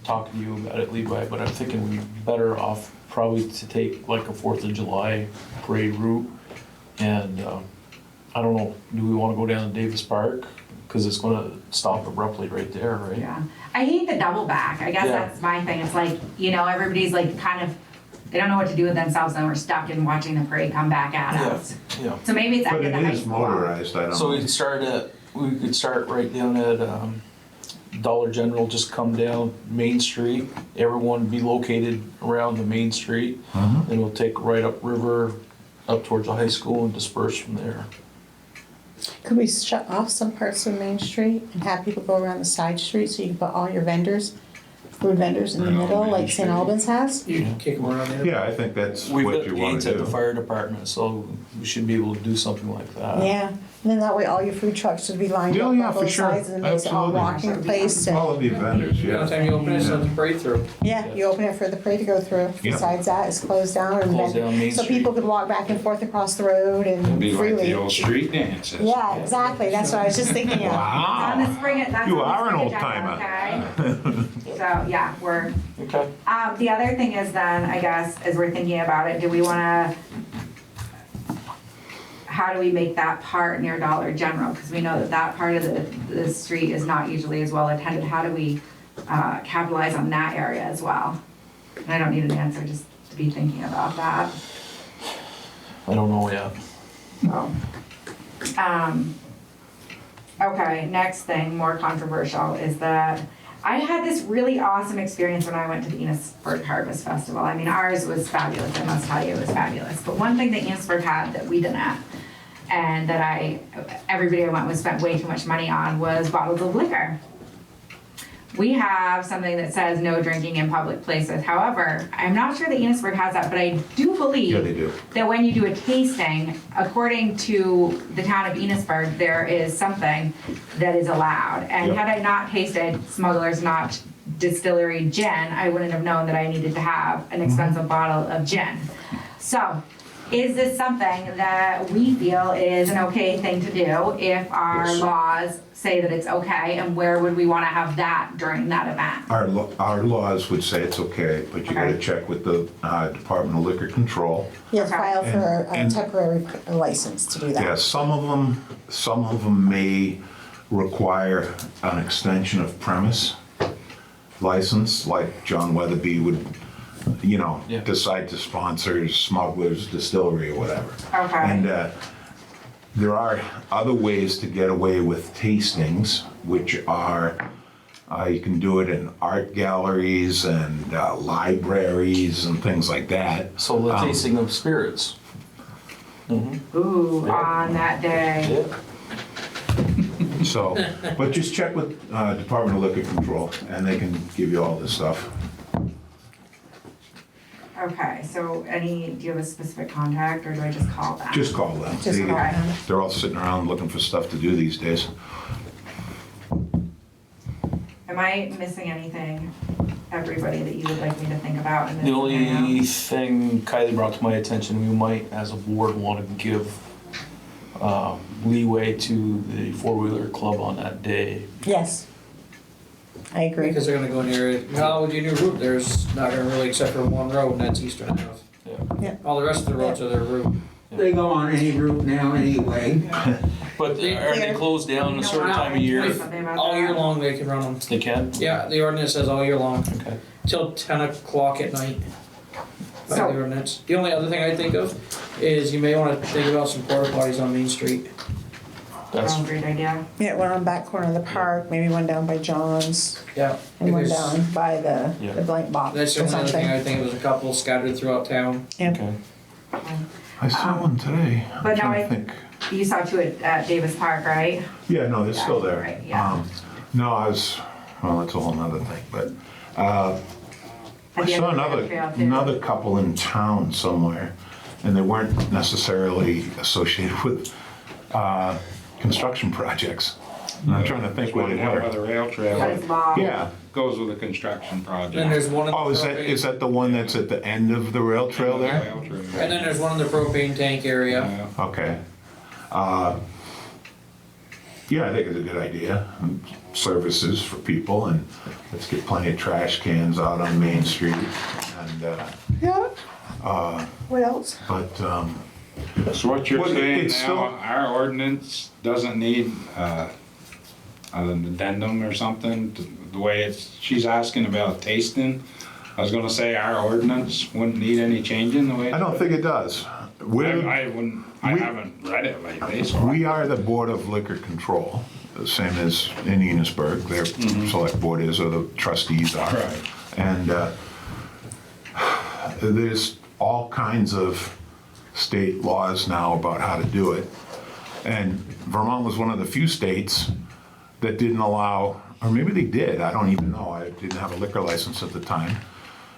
talking to you about it, Levi, but I'm thinking we'd be better off probably to take like a 4th of July parade route. And I don't know, do we want to go down to Davis Park? Because it's going to stop abruptly right there, right? Yeah. I hate the double back. I guess Yeah. that's my thing. It's like, everybody's like kind of, they don't know what to do with themselves and we're stuck in watching the parade come back at us. Yeah. So maybe it's But after it the high is school. motorized, I don't So know. we could start right down at Dollar General, just come down Main Street. Everyone be located around the Main Street. Then we'll take right up River, up towards the high school and disperse from there. Could we shut off some parts of Main Street and have people go around the side streets so you can put all your vendors, food vendors in the Around middle, Main like St. Street. Albans has? You can kick them around there. Yeah, I think that's We've what got you want gates to at the do. fire department, so we should be able to do something like that. Yeah, and then that way all your food trucks would be lined Yeah, up yeah, on for both sure. sides and it makes it all Absolutely. walking place. And All of the vendors, The yeah. only time you open it is let the parade through. yeah, you open it for the parade to go through. Yeah. Besides that, it's closed down and Close then, down Main so Street. people could walk back and forth across the road It'd and be like freely. the old street dances. Yeah, exactly, that's what I was just thinking of. On the spring, that's You on the are an spring old agenda, timer. okay? So, yeah, we're, Okay. the other thing is then, I guess, as we're thinking about it, do we wanna, how do we make that part near Dollar General? Because we know that that part of the street is not usually as well attended. How do we capitalize on that area as well? And I don't need an answer, just to be thinking about that. I don't know yet. So, okay, next thing, more controversial, is that I had this really awesome experience when I went to the Enosburg Harvest Festival. I mean, ours was fabulous, I must tell you, it was fabulous. But one thing that Enosburg had that we didn't, and that everybody I went with spent way too much money on, was bottles of liquor. We have something that says no drinking in public places. However, I'm not sure that Enosburg has that, but I do believe Yeah, they do. that when you do a tasting, according to the town of Enosburg, there is something that is allowed. And Yep. had I not tasted Smuggler's Notch Distillery gin, I wouldn't have known that I needed to have an expensive bottle of gin. So, is this something that we feel is an okay thing to do if our Yes. laws say that it's okay, and where would we wanna have that during that event? Our laws would say it's okay, but you gotta Okay. check with the Department of Liquor Control. You have to Okay. file for a And- temporary license to do that. Yeah, some of them may require an extension of premise license, like John Weatherby would, Yeah. decide to sponsor Smuggler's Distillery or whatever. Okay. And there are other ways to get away with tastings, which are, you can do it in art galleries and libraries and things like that. So the tasting of spirits. Ooh, on that day. Yeah. So, but just check with Department of Liquor Control, and they can give you all this stuff. Okay, so do you have a specific contact, or do I just call them? Just call them. Just call them. They're all sitting around looking for stuff to do these days. Am I missing anything, everybody, that you would like me to think about in this The scenario? only thing Kylie brought to my attention, we might, as a board, want to give leeway to the four-wheeler club on that day. Yes. I agree. Because they're gonna go in there, now with your new route, there's not gonna really, except for one road, and that's Eastern Ave. Yeah. All the rest of the roads are their route. They go on any route now anyway. But are they closed down a certain time of year? Something about All year that? long they can run them. They can? Yeah, the ordinance says all year long, Okay. till 10 o'clock at night. By So- the ordinance. The only other thing I think of is you may wanna think about some porta potties on Main Street. That's, Great idea. Yeah, one on the back corner of the park, maybe one down by John's, Yeah. and one because down by the Yeah. blank box That's the or only other thing something. I think, there's a couple scattered throughout town. Yeah. okay. I saw one today. I'm But now trying to think. You saw two at Davis Park, right? Yeah, no, they're still there. Right, yeah. No, well, that's a whole nother thing, but I At the end saw of the trail, too. another couple in town somewhere, and they weren't necessarily associated with construction projects. And I'm trying to think what What they it by were. the rail trail. That is long. Yeah. Goes with a construction project. Then there's one in the Oh, is propane- that the one that's at the end of the rail trail there? Rail trail. And then there's one in the propane tank area. Yeah. Okay. Yeah, I think it's a good idea. Services for people, and let's get plenty of trash cans out on Main Street. And, Yeah. What else? but, So what you're Well, saying it's still- now, our ordinance doesn't need an addendum or something, the way she's asking about tasting. I was gonna say our ordinance wouldn't need any changing the way. I don't think it does. I wouldn't, I we- haven't read it lately, so. We are the Board of Liquor Control, the same as in Enosburg, their select board is, or the trustees are. Right. And there's all kinds of state laws now about how to do it. And Vermont was one of the few states that didn't allow, or maybe they did, I don't even know, I didn't have a liquor license at the time.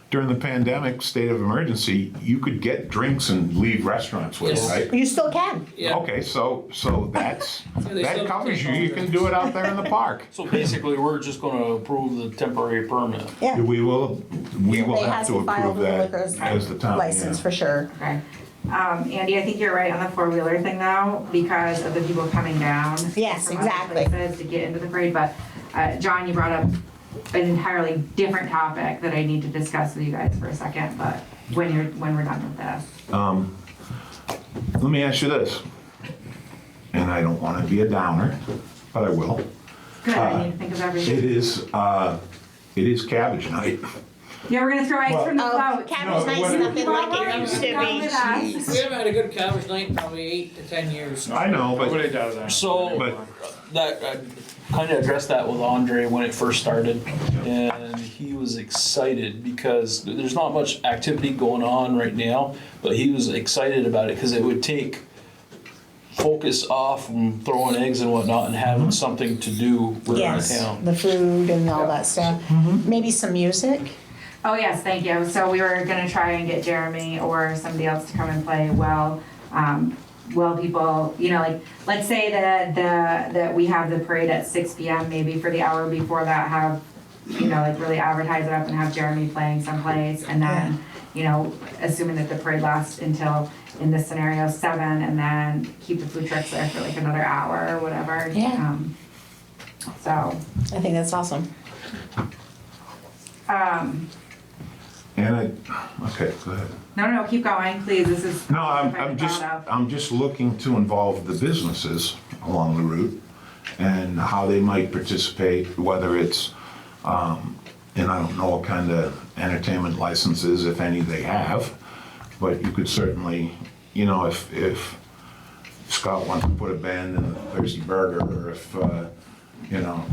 During the pandemic state of emergency, you could get drinks and leave restaurants with, Yes. right? You still can. Yeah. Okay, so that's, they that still covers you, take you can do it out there in the park. So basically, we're just gonna approve the temporary permit. Yeah. We will They have has to to file approve for the that liquor's as the town, license yeah. for sure. Okay. Andy, I think you're right on the four-wheeler thing though, because of the people coming down. Yes, from other exactly. places to get into the parade, but, John, you brought up an entirely different topic that I need to discuss with you guys for a second, but when we're done with this. Let me ask you this, and I don't wanna be a downer, but I will. Good, I need to think of everything. It is cabbage night. Yeah, we're gonna throw eggs from the Oh, float. cabbage night's nothing like it used to Come with us. be. We haven't had a good cabbage night in probably 8 to 10 years. I know, but, Nobody does that. So, but, that, I kinda addressed that with Andre when it first started, and he was excited because there's not much activity going on right now, but he was excited about it, cause it would take focus off from throwing eggs and whatnot and having something to do with Yes, the town. the food and all that stuff. Maybe some music. Oh, yes, thank you. So we were gonna try and get Jeremy or somebody else to come and play well people, like, let's say that we have the parade at 6 p.m., maybe for the hour before that have, like really advertise it up and have Jeremy playing someplace, and then, assuming that the parade lasts until, in this scenario, 7, and then keep the food trucks there for like another hour or whatever. Yeah. So, I think that's awesome. okay, go ahead. no, keep going, please, this is. No, what I I'm thought of. I'm just looking to involve the businesses along the route and how they might participate, whether it's, and I don't know what kind of entertainment licenses, if any, they have, but you could certainly, if Scott wants to put a band in the Thirsty Burger, or if, you know,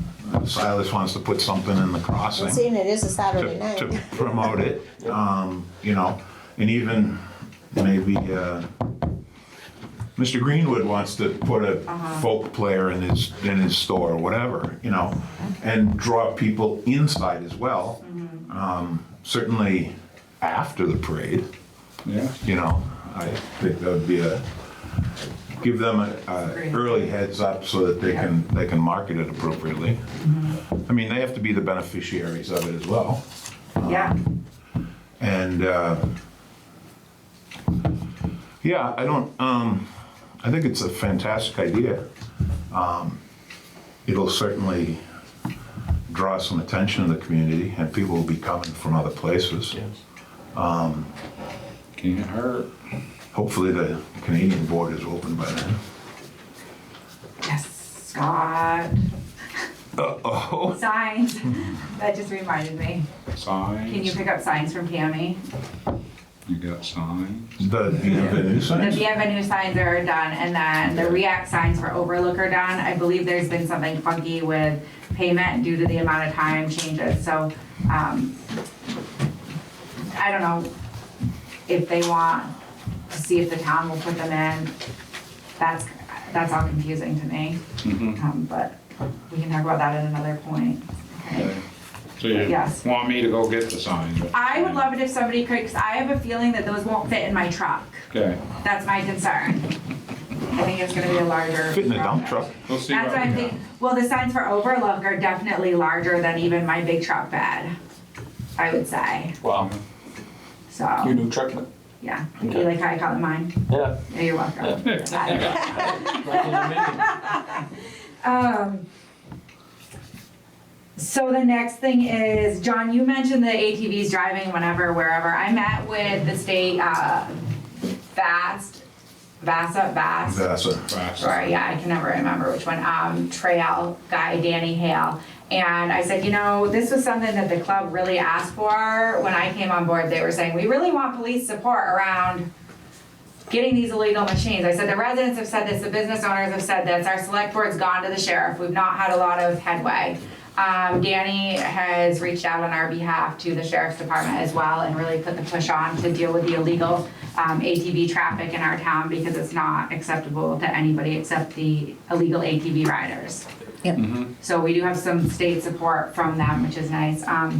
Silas wants to put something in the crossing. And seeing it is a Saturday night. To promote it, you know, and even maybe, Mr. Greenwood wants to put a folk player in his store or whatever, you know, and draw people inside as well. Certainly after the parade, Yeah. you know, I think that would be give them a early heads up so that they can market it appropriately. I mean, they have to be the beneficiaries of it as well. Yeah. And, yeah, I think it's a fantastic idea. It'll certainly draw some attention to the community, and people will be coming from other places. Can't hurt. Hopefully the Canadian border is open by then. Yes, Scott. Uh-oh. Signs. That just reminded me. Signs. Can you pick up signs from Tammy? You got signs? The new The signs? Bienvenue signs are done, and then the React signs for Overlook are done. I believe there's been something funky with payment due to the amount of time changes, so, I don't know if they want to see if the town will put them in. That's all confusing to me. But we can talk about that at another point. Okay. So you Yes. want me to go get the signs? I would love it if somebody could, because I have a feeling that those won't fit in my truck. Okay. That's my concern. I think it's gonna be a larger. Fit in a dump truck. We'll see That's what I'm thinking. Well, the signs for Overlook are definitely larger than even my big truck bed, I would say. Wow. So, Your new truck? yeah. Okay. You like how I call it mine? Yeah. Yeah, you're welcome. So the next thing is, John, you mentioned the ATVs driving whenever, wherever. I met with the state, Vasa. Sorry, yeah, I can never remember which one, trail guy, Danny Hale. And I said, you know, this was something that the club really asked for when I came on board. They were saying, we really want police support around getting these illegal machines. I said, the residents have said this, the business owners have said this, our select board's gone to the sheriff, we've not had a lot of headway. Danny has reached out on our behalf to the sheriff's department as well and really put the push on to deal with the illegal ATV traffic in our town, because it's not acceptable to anybody except the illegal ATV riders. Yep. So we do have some state support from them, which is nice. Another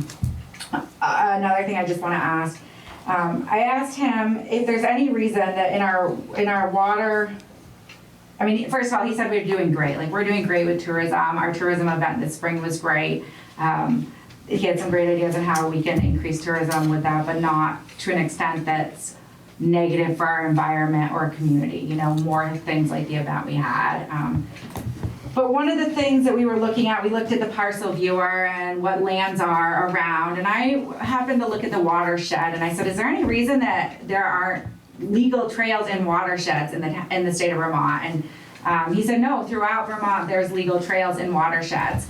thing I just want to ask, I asked him if there's any reason that in our water, I mean, first of all, he said we're doing great. Like, we're doing great with tourism. Our tourism event this spring was great. He had some great ideas on how we can increase tourism with that, but not to an extent that's negative for our environment or community, you know, more things like the event we had. But one of the things that we were looking at, we looked at the parcel viewer and what lands are around, and I happened to look at the watershed, and I said, is there any reason that there aren't legal trails in watersheds in the state of Vermont? And he said, no, throughout Vermont, there's legal trails in watersheds.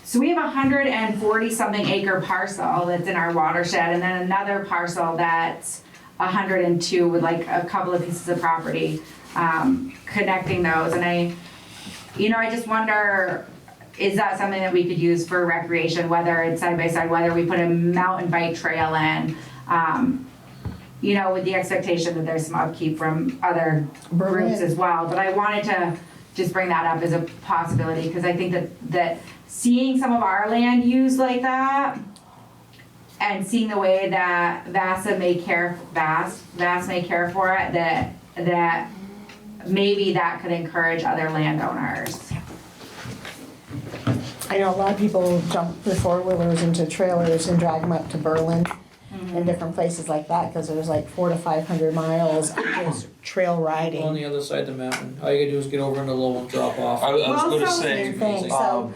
So we have 140 something acre parcel that's in our watershed, and then another parcel that's 102 with like a couple of pieces of property connecting those. And I just wonder, is that something that we could use for recreation, whether it's side by side, whether we put a mountain bike trail in, with the expectation that there's some upkeep from other groups as well. But I wanted to just bring that up as a possibility, because I think that seeing some of our land used like that, and seeing the way that Vass may care for it, that maybe that could encourage other landowners. I know a lot of people dump their four-wheelers into trailers and drag them up to Berlin and different places like that, because there's like 400 to 500 miles of just trail On riding. the other side of the mountain. All you gotta do is get over in the low and drop off. I was going to Also, say, Same thing, so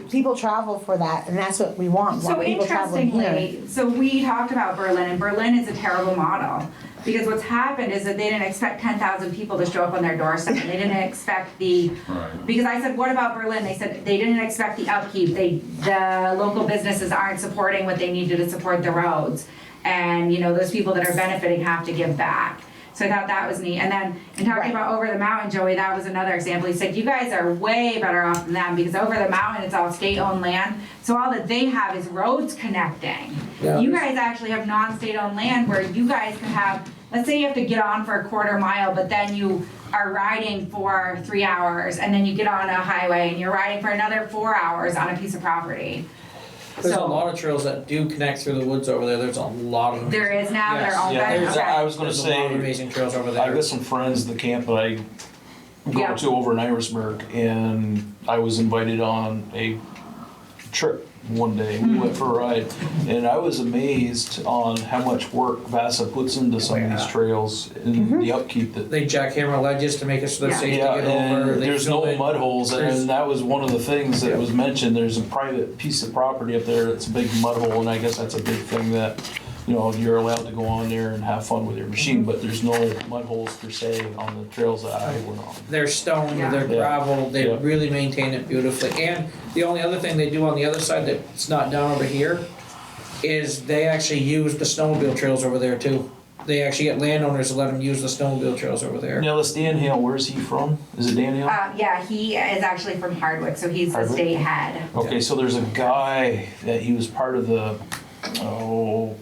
people travel for that, and that's what we want. So People traveling here. interestingly, so we talked about Berlin, and Berlin is a terrible model. Because what's happened is that they didn't expect 10,000 people to show up on their doorstep. They didn't expect because I said, what about Berlin? They said they didn't expect the upkeep. The local businesses aren't supporting what they needed to support the roads. And, those people that are benefiting have to give back. So I thought that was neat. And then in talking Right. about over the mountain, Joey, that was another example. He said, you guys are way better off than them because over the mountain, it's all state-owned land. So all that they have is roads connecting. Yeah. You guys actually have non-state-owned land where you guys can have, let's say you have to get on for a quarter mile, but then you are riding for 3 hours and then you get on a highway and you're riding for another 4 hours on a piece of property. There's a So- lot of trails that do connect through the woods over there. There's a lot of them. There is now, Yes. they're owned Yeah, by, there's, I okay. was gonna There's a lot of say, amazing trails over I've there. got some friends that camp that I go Yeah. to over in Irisburg, and I was invited on a trip one day. We went for a ride, and I was amazed on how much work Vasa puts into some of these trails and the upkeep that. They jackhammer ledges to make it so they're Yeah. safe Yeah, to get over. and They there's fill no in- mud holes, there's- and that was one of the things that was mentioned. There's a private piece of property up there that's a big mud hole, and I guess that's a big thing that, you know, you're allowed to go on there and have fun with your machine, but there's no mud holes per se on the trails that I went on. They're stone, Yeah. they're Yeah. gravel, they Yeah. really maintain it beautifully. And the only other thing they do on the other side that's not down over here is they actually use the snowmobile trails over there too. They actually get landowners to let them use the snowmobile trails over there. Now, this Dan Hale, where's he from? Is it Dan Hale? Yeah, he is actually from Hardwick, so he's the Hardwick? state head. Okay, so there's a guy that he was part of the, oh,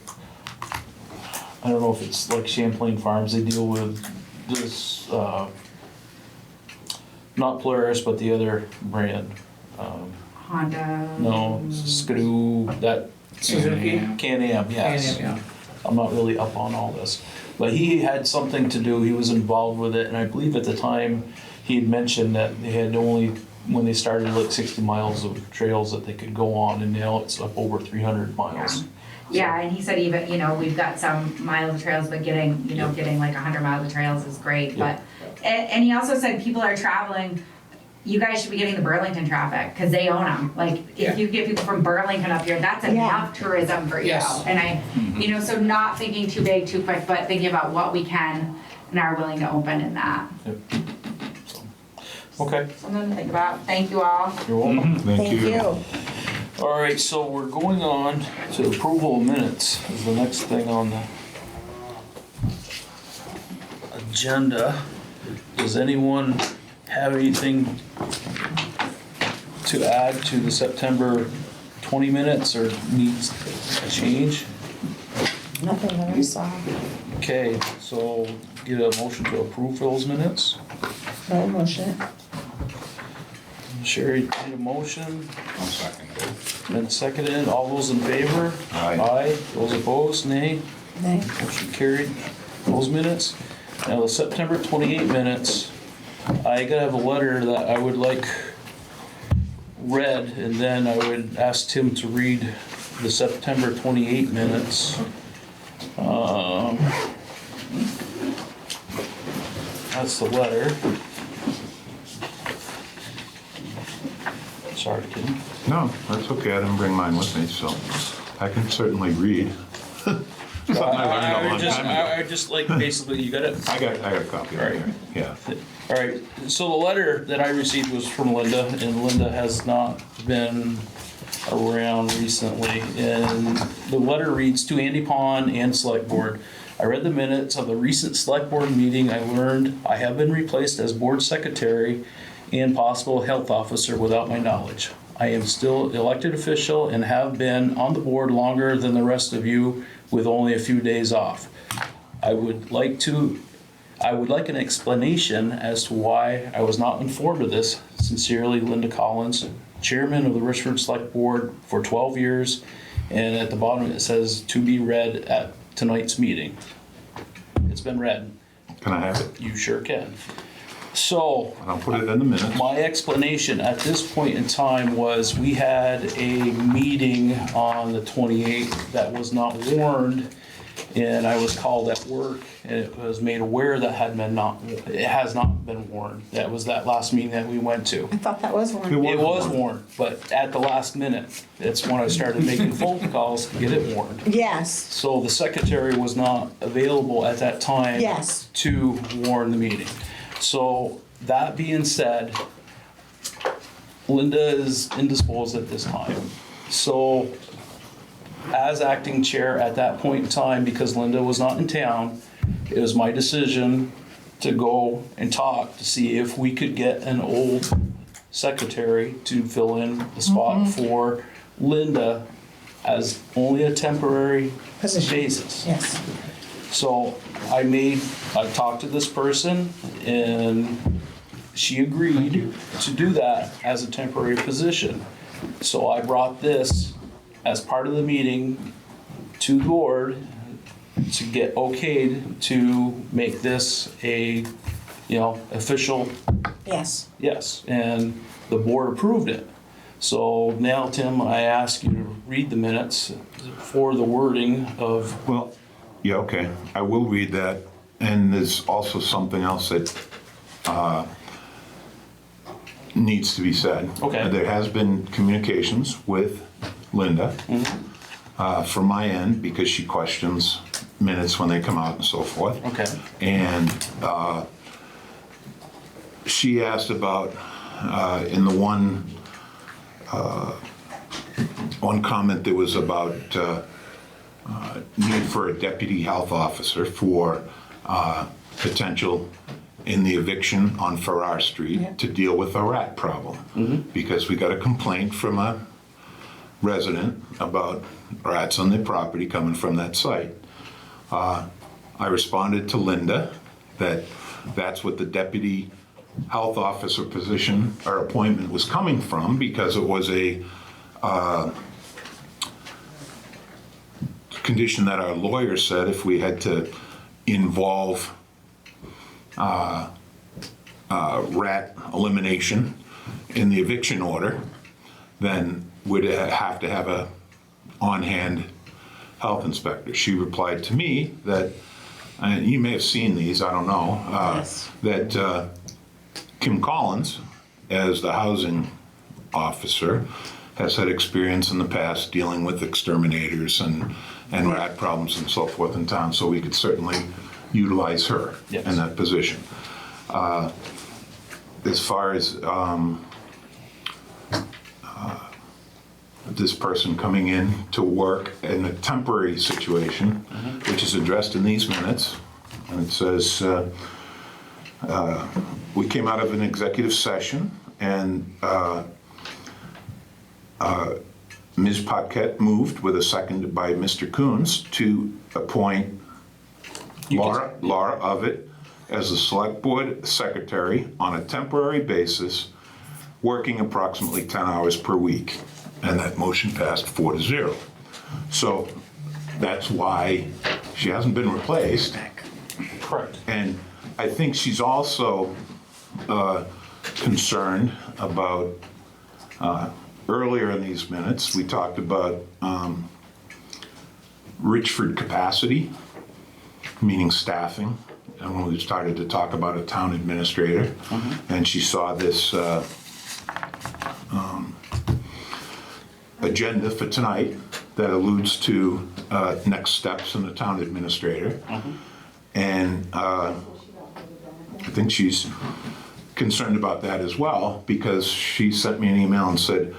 I don't know if it's like Champlain Farms, they deal with this, not Polaris, but the other brand. Honda. No, Skidoo, that Suzuki? Can-Am, yes. Yeah. I'm not really up on all this. But he had something to do, he was involved with it, and I believe at the time, he had mentioned that they had only, when they started, like 60 miles of trails that they could go on, and now it's up over 300 miles. Yeah, and he said even, you know, we've got some miles of trails, but getting, you know, getting like 100 miles of trails is great, Yeah. but, and he also said people are traveling, you guys should be getting the Burlington traffic, cause they own them, like, Yeah. if you get people from Burlington up here, that's Yeah. enough tourism for you. Yes. And I, you know, so not thinking too big, too quick, but thinking about what we can and are willing to open in that. Okay, Something to think about, thank you all. you're welcome. Thank you. All right, so we're going on to approval of minutes is the next thing on the agenda. Does anyone have anything to add to the September 20 minutes or needs a change? Nothing that I saw. Okay, so get a motion to approve those minutes. No motion. Sherry made a motion. I'll second it. Been seconded. All those in favor? Aye. Aye. Those opposed? Nay. Nay. Motion carried. Those minutes. Now, the September 28 minutes, I gotta have a letter that I would like read, and then I would ask Tim to read the September 28 minutes. That's the letter. Sorry, Tim. No, that's okay, I didn't bring mine with me, so I can certainly read. Something I learned a long time ago. I just like, basically, you got it? I got a copy right here, yeah. All right, so the letter that I received was from Linda, and Linda has not been around recently. And the letter reads, "To Andy Pond and Select Board, I read the minutes of the recent Select Board meeting. I learned I have been replaced as Board Secretary and possible health officer without my knowledge. I am still elected official and have been on the board longer than the rest of you with only a few days off. I would like an explanation as to why I was not informed of this. Sincerely, Linda Collins, Chairman of the Richford Select Board for 12 years. And at the bottom it says, to be read at tonight's meeting. It's been read. Can I have it? You sure can. So, I'll put it in the minutes. my explanation at this point in time was we had a meeting on the 28th that was not warned, and I was called at work, and it was made aware that it has not been warned. That was that last meeting that we went to. I thought that was one. It was warned, but at the last minute, that's when I started making phone calls to get it warned. Yes, So the secretary was not available at that time yes. to warn the meeting. So that being said, Linda is indisposed at this time. So as acting chair at that point in time, because Linda was not in town, it was my decision to go and talk to see if we could get an old secretary to fill in the spot for Linda as only a temporary Position. basis. Yes. So I talked to this person and she agreed to do that as a temporary position. So I brought this as part of the meeting to the board to get okayed to make this a, official Yes. yes, and the board approved it. So now, Tim, I ask you to read the minutes for the wording of, Well, yeah, okay, I will read that, and there's also something else that needs to be said. Okay. There has been communications with Linda from my end, because she questions minutes when they come out and so forth. okay, And she asked about, in the one comment that was about need for a deputy health officer for potential in the eviction on Farrar Street to deal with a rat problem. Because we got a complaint from a resident about rats on their property coming from that site. I responded to Linda that that's what the deputy health officer position or appointment was coming from, because it was a condition that our lawyer said if we had to involve rat elimination in the eviction order, then we'd have to have a on-hand health inspector. She replied to me that, and you may have seen these, I don't know, Yes. that Kim Collins, as the housing officer, has had experience in the past dealing with exterminators and rat problems and so forth in town, so we could certainly utilize her Yes. in that position. As far as this person coming in to work in a temporary situation, which is addressed in these minutes, and it says, we came out of an executive session, and Ms. Paquette moved with a second by Mr. Coons to appoint Laura Ovett as the Select Board Secretary on a temporary basis, working approximately 10 hours per week. And that motion passed 4-0. So that's why she hasn't been replaced. correct. And I think she's also concerned about, earlier in these minutes, we talked about Richford capacity, meaning staffing, and when we started to talk about a town administrator, and she saw this agenda for tonight that alludes to next steps in the town administrator. And I think she's concerned about that as well, because she sent me an email and said,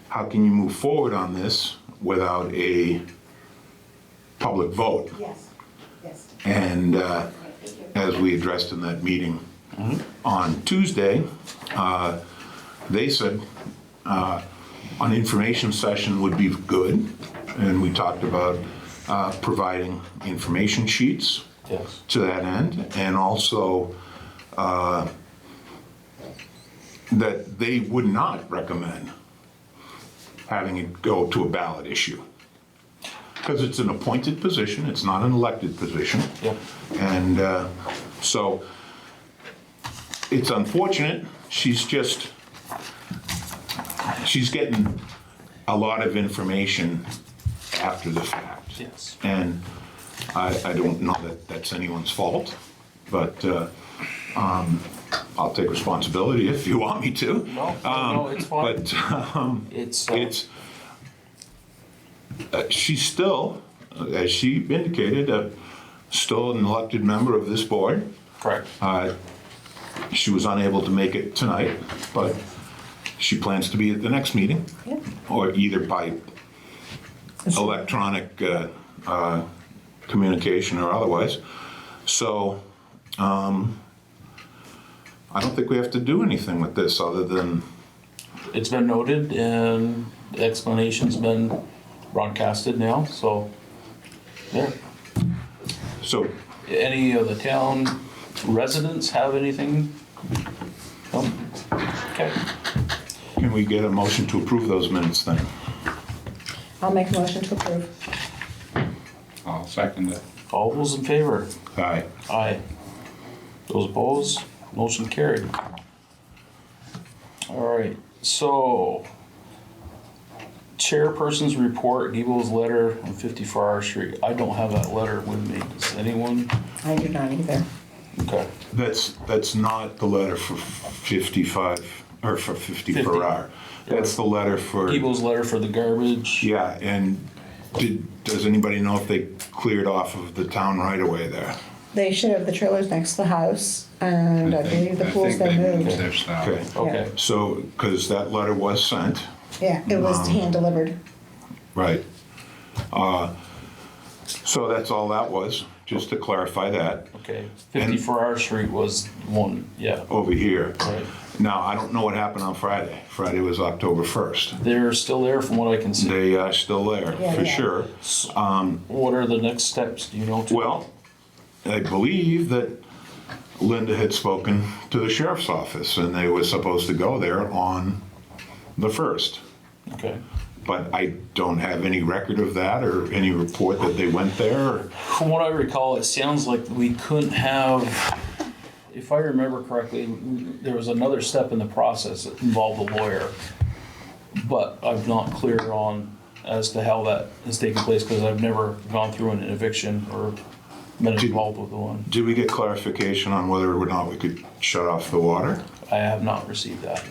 how can you move forward on this without a public vote? Yes. Yes. And as we addressed in that meeting on Tuesday, they said an information session would be good, and we talked about providing information sheets Yes. to that end, and also that they would not recommend having it go to a ballot issue. Because it's an appointed position, it's not an elected position. Yep. And so it's unfortunate, she's getting a lot of information after the fact. Yes. And I don't know that that's anyone's fault, but I'll take responsibility if you want me to. No, it's fine. But she's still, as she indicated, still an elected member of this board. Correct. She was unable to make it tonight, but she plans to be at the next meeting, Yep. or either by electronic communication or otherwise. So, I don't think we have to do anything with this other than, It's been noted and the explanation's been broadcasted now, so, yeah. so, Any of the town residents have anything? No? Okay. can we get a motion to approve those minutes then? I'll make a motion to approve. I'll second it. All those in favor? Aye. Aye. Those opposed? Motion carried. All right, so chairperson's report, Giebel's letter on 54 R Street. I don't have that letter with me. Does anyone? I do not either. Okay. That's not the letter for 55, or for 50 50. per hour. That's the letter for, Giebel's letter for the garbage. yeah, and does anybody know if they cleared off of the town right away there? They should have the trailers next to the house, and I believe the pool's been they moved. their stuff. Okay, Okay. so, because that letter was sent, Yeah, it was hand delivered. right. So that's all that was, just to clarify that, Okay. 54 R Street was one. Yeah. over here. Right. Now, I don't know what happened on Friday. Friday was October 1st. They're still there from what I can see. They are still there, Yeah, for yeah. sure. What are the next steps? Do you know? Well, I believe that Linda had spoken to the sheriff's office, and they were supposed to go there on the 1st. Okay. But I don't have any record of that or any report that they went there. From what I recall, it sounds like we couldn't have, if I remember correctly, there was another step in the process that involved a lawyer. But I'm not clear on as to how that has taken place because I've never gone through an eviction or been involved with one. Did we get clarification on whether or not we could shut off the water? I have not received that.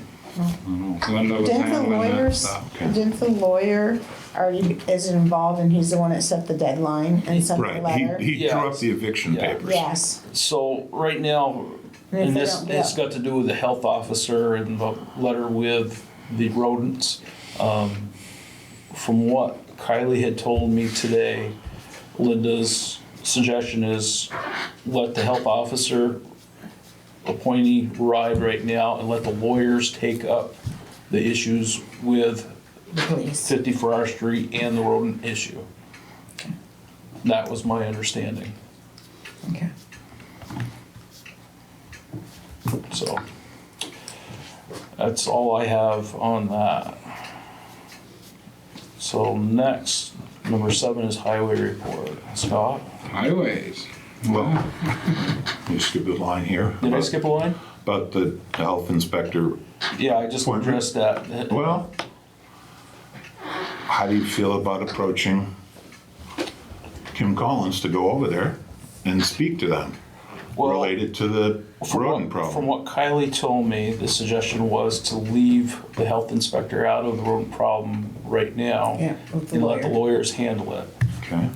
Linda was Didn't the handling that lawyers, stuff. didn't the lawyer already is involved and he's the one that set the deadline and sent the Right, letter? he drew Yeah. up the eviction Yeah. papers. Yes. So right now, And if and they this, don't- this yeah. got to do with the health officer and the letter with the rodents. From what Kylie had told me today, Linda's suggestion is let the health officer appointee ride right now and let the lawyers take up the issues with The police. 54 R Street and the rodent issue. That was my understanding, Okay. so. That's all I have on that. So next, number 7 is highway report. Scott, Highways. Well, you skip a line here. did I skip a line? About the health inspector. Yeah, I just Appointment? addressed that. Well, how do you feel about approaching Kim Collins to go over there and speak to them Well, related to the rodent From problem? what Kylie told me, the suggestion was to leave the health inspector out of the rodent problem right now. Yeah, with the And let the lawyer. lawyers handle it. Okay,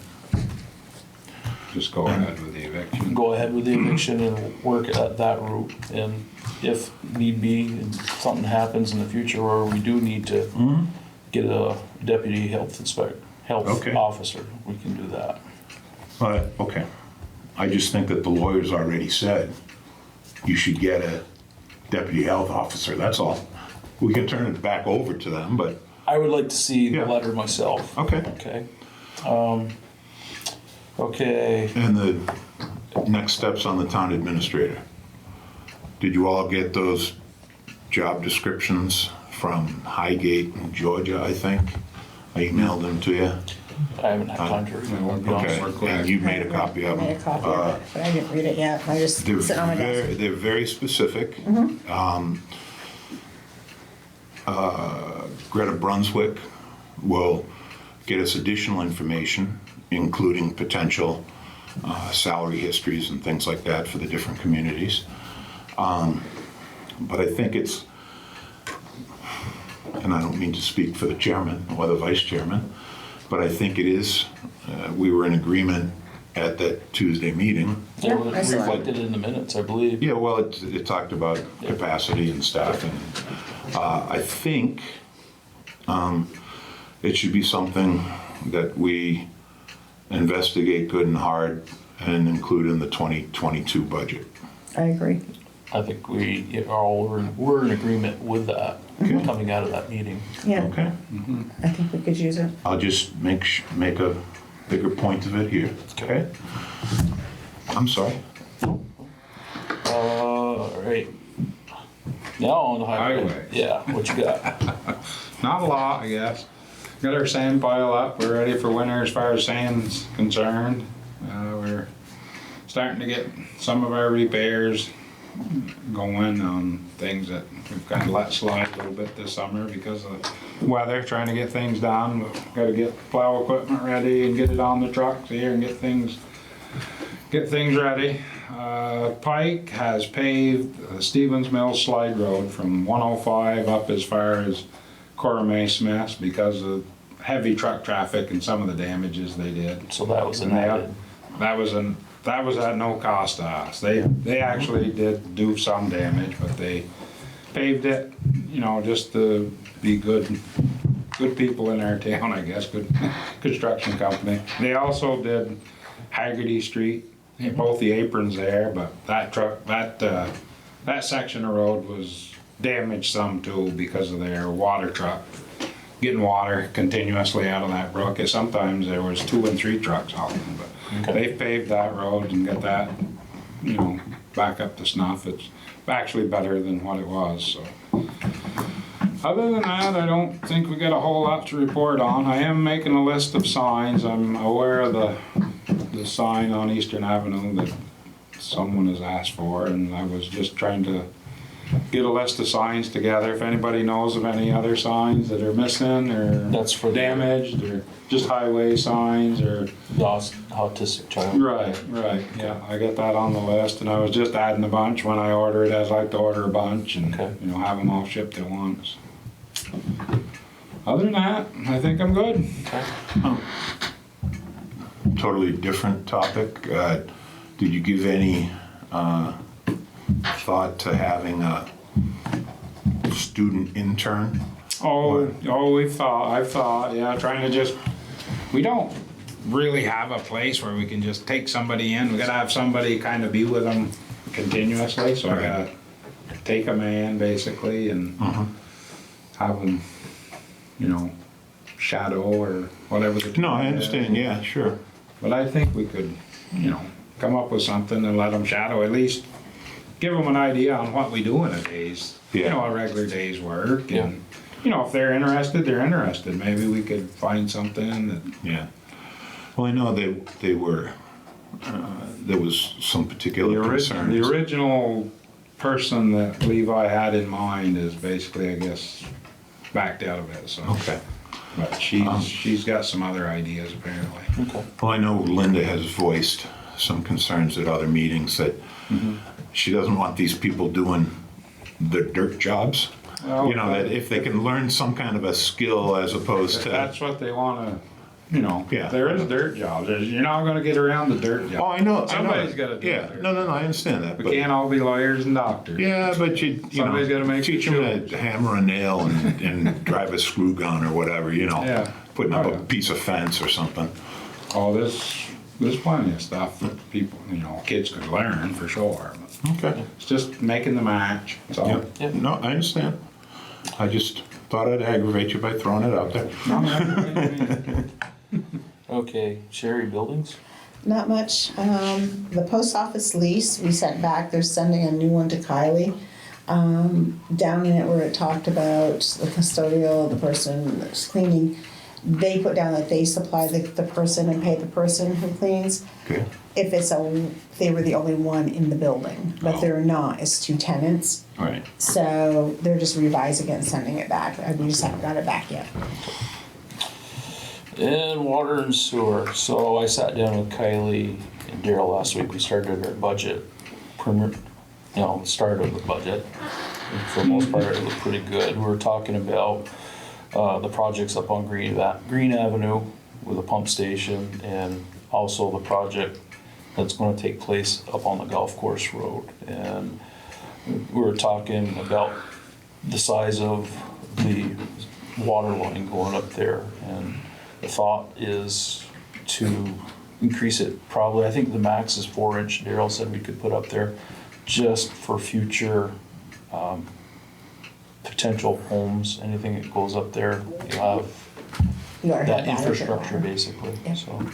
Just go ahead with the eviction. Go ahead with the eviction and work at that route. And if need be, and something happens in the future where we do need to get a deputy health Okay. officer, we can do that. but, okay. I just think that the lawyers already said you should get a deputy health officer, that's all. We can turn it back over to them, but, I would like to see the Yeah. letter myself. okay. Okay. Okay, And the next steps on the town administrator. Did you all get those job descriptions from Highgate in Georgia, I think? I emailed them to you. I haven't had time to read it, I'll be honest. Okay, and you made a copy I of them. made a copy of it, but I didn't read it yet. I just They're sit on my desk. they're very specific. Greta Brunswick will get us additional information, including potential salary histories and things like that for the different communities. But I think it's, and I don't mean to speak for the chairman or the vice chairman, but I think it is, we were in agreement at that Tuesday meeting. It was I saw it. reflected in the minutes, I believe. Yeah, well, it talked about capacity and stuff, and I think it should be something that we investigate good and hard and include in the 2022 budget. I agree. I think we're in agreement with that, coming out of that meeting. Yeah, Okay? I think we could use it. I'll just make a bigger point of it here, okay? I'm sorry. Right. Now on the highway. Highway. Yeah, what you got? Not a lot, I guess. Got our sand pile up. We're ready for winter as far as sand's concerned. We're starting to get some of our repairs going on things that we've kind of let slide a little bit this summer because of the weather, trying to get things done. We've got to get plow equipment ready and get it on the trucks here and get things ready. Pike has paved the Stevens Mill slide road from 105 up as far as Cormay Smiths because of heavy truck traffic and some of the damages they did. So that was an And added. that was at no cost to us. They actually did do some damage, but they paved it, you know, just to be good people in our town, I guess, good construction company. They also did Haggerty Street, both the aprons there, but that section of road was damaged some too because of their water truck getting water continuously out of that brook. Sometimes there was 2 and 3 trucks hauling, but they paved that road and got that, you know, back up to snuff. It's actually better than what it was, so. Other than that, I don't think we got a whole lot to report on. I am making a list of signs. I'm aware of the sign on Eastern Avenue that someone has asked for, and I was just trying to get a list of signs together. If anybody knows of any other signs that are missing or That's for damaged or just highway signs or. The autistic child. Right, yeah, I got that on the list, and I was just adding a bunch when I order it. I'd like to order a bunch and, you know, have them all shipped at once. Other than that, I think I'm good. Totally different topic. Did you give any thought to having a student intern? I've thought, yeah, trying to just, we don't really have a place where we can just take somebody in. We gotta have somebody kind of be with them continuously, so I gotta take a man basically and have them, you know, shadow or whatever the. No, I understand, yeah, sure. But I think we could, you know, come up with something and let them shadow, at least give them an idea on what we do in a day's, you know, a regular day's work. And, you know, if they're interested, they're interested. Maybe we could find something that. Yeah. Well, I know they were, there was some particular concerns. The original person that Levi had in mind is basically, I guess, backed out of it, so. Okay. But she's got some other ideas apparently. Okay. Well, I know Linda has voiced some concerns at other meetings that she doesn't want these people doing the dirt jobs. Well, You know, that if they can learn some kind of a skill as opposed to. That's what they wanna, you know, Yeah. there is dirt jobs. You're not gonna get around the dirt job. Oh, I know. Somebody's gotta do Yeah, it. no, I understand that. We but- can't all be lawyers and doctors. Yeah, but you Somebody's gotta make teach the them to hammer a nail and drive a screw gun or whatever, you know. Yeah. Putting up Oh, a yeah. piece of fence or something. Oh, there's plenty of stuff that people, you know, kids could learn for sure. But Okay. it's just making the match. So Yeah. No, I understand. I just thought I'd aggravate you by throwing it out there. Okay, Sherry Buildings? Not much. The post office lease, we sent back, they're sending a new one to Kylie. Down in it where it talked about the custodial, the person that's cleaning, they put down that they supply the person and pay the person who cleans. Okay. If they were the only one in the building, but they're not, it's 2 tenants. All right. So they're just revising it and sending it back, we just haven't got it back yet. And water and sewer. So I sat down with Kylie and Daryl last week. We started our budget, started the budget. And for the most part, it was pretty good. We were talking about the projects up on Green Avenue with a pump station, and also the project that's going to take place up on the golf course road. And we were talking about the size of the water line going up there, and the thought is to increase it probably, I think the max is 4 inch, Daryl said we could put up there just for future, potential homes, anything that goes up there, you'll have You already have that as your infrastructure line. basically, Yep. so.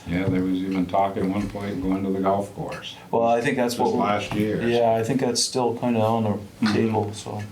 Yeah, there was even talk at one point going to the golf course. Well, I think that's Just what. last year. Yeah, I think that's still kinda on the table, so.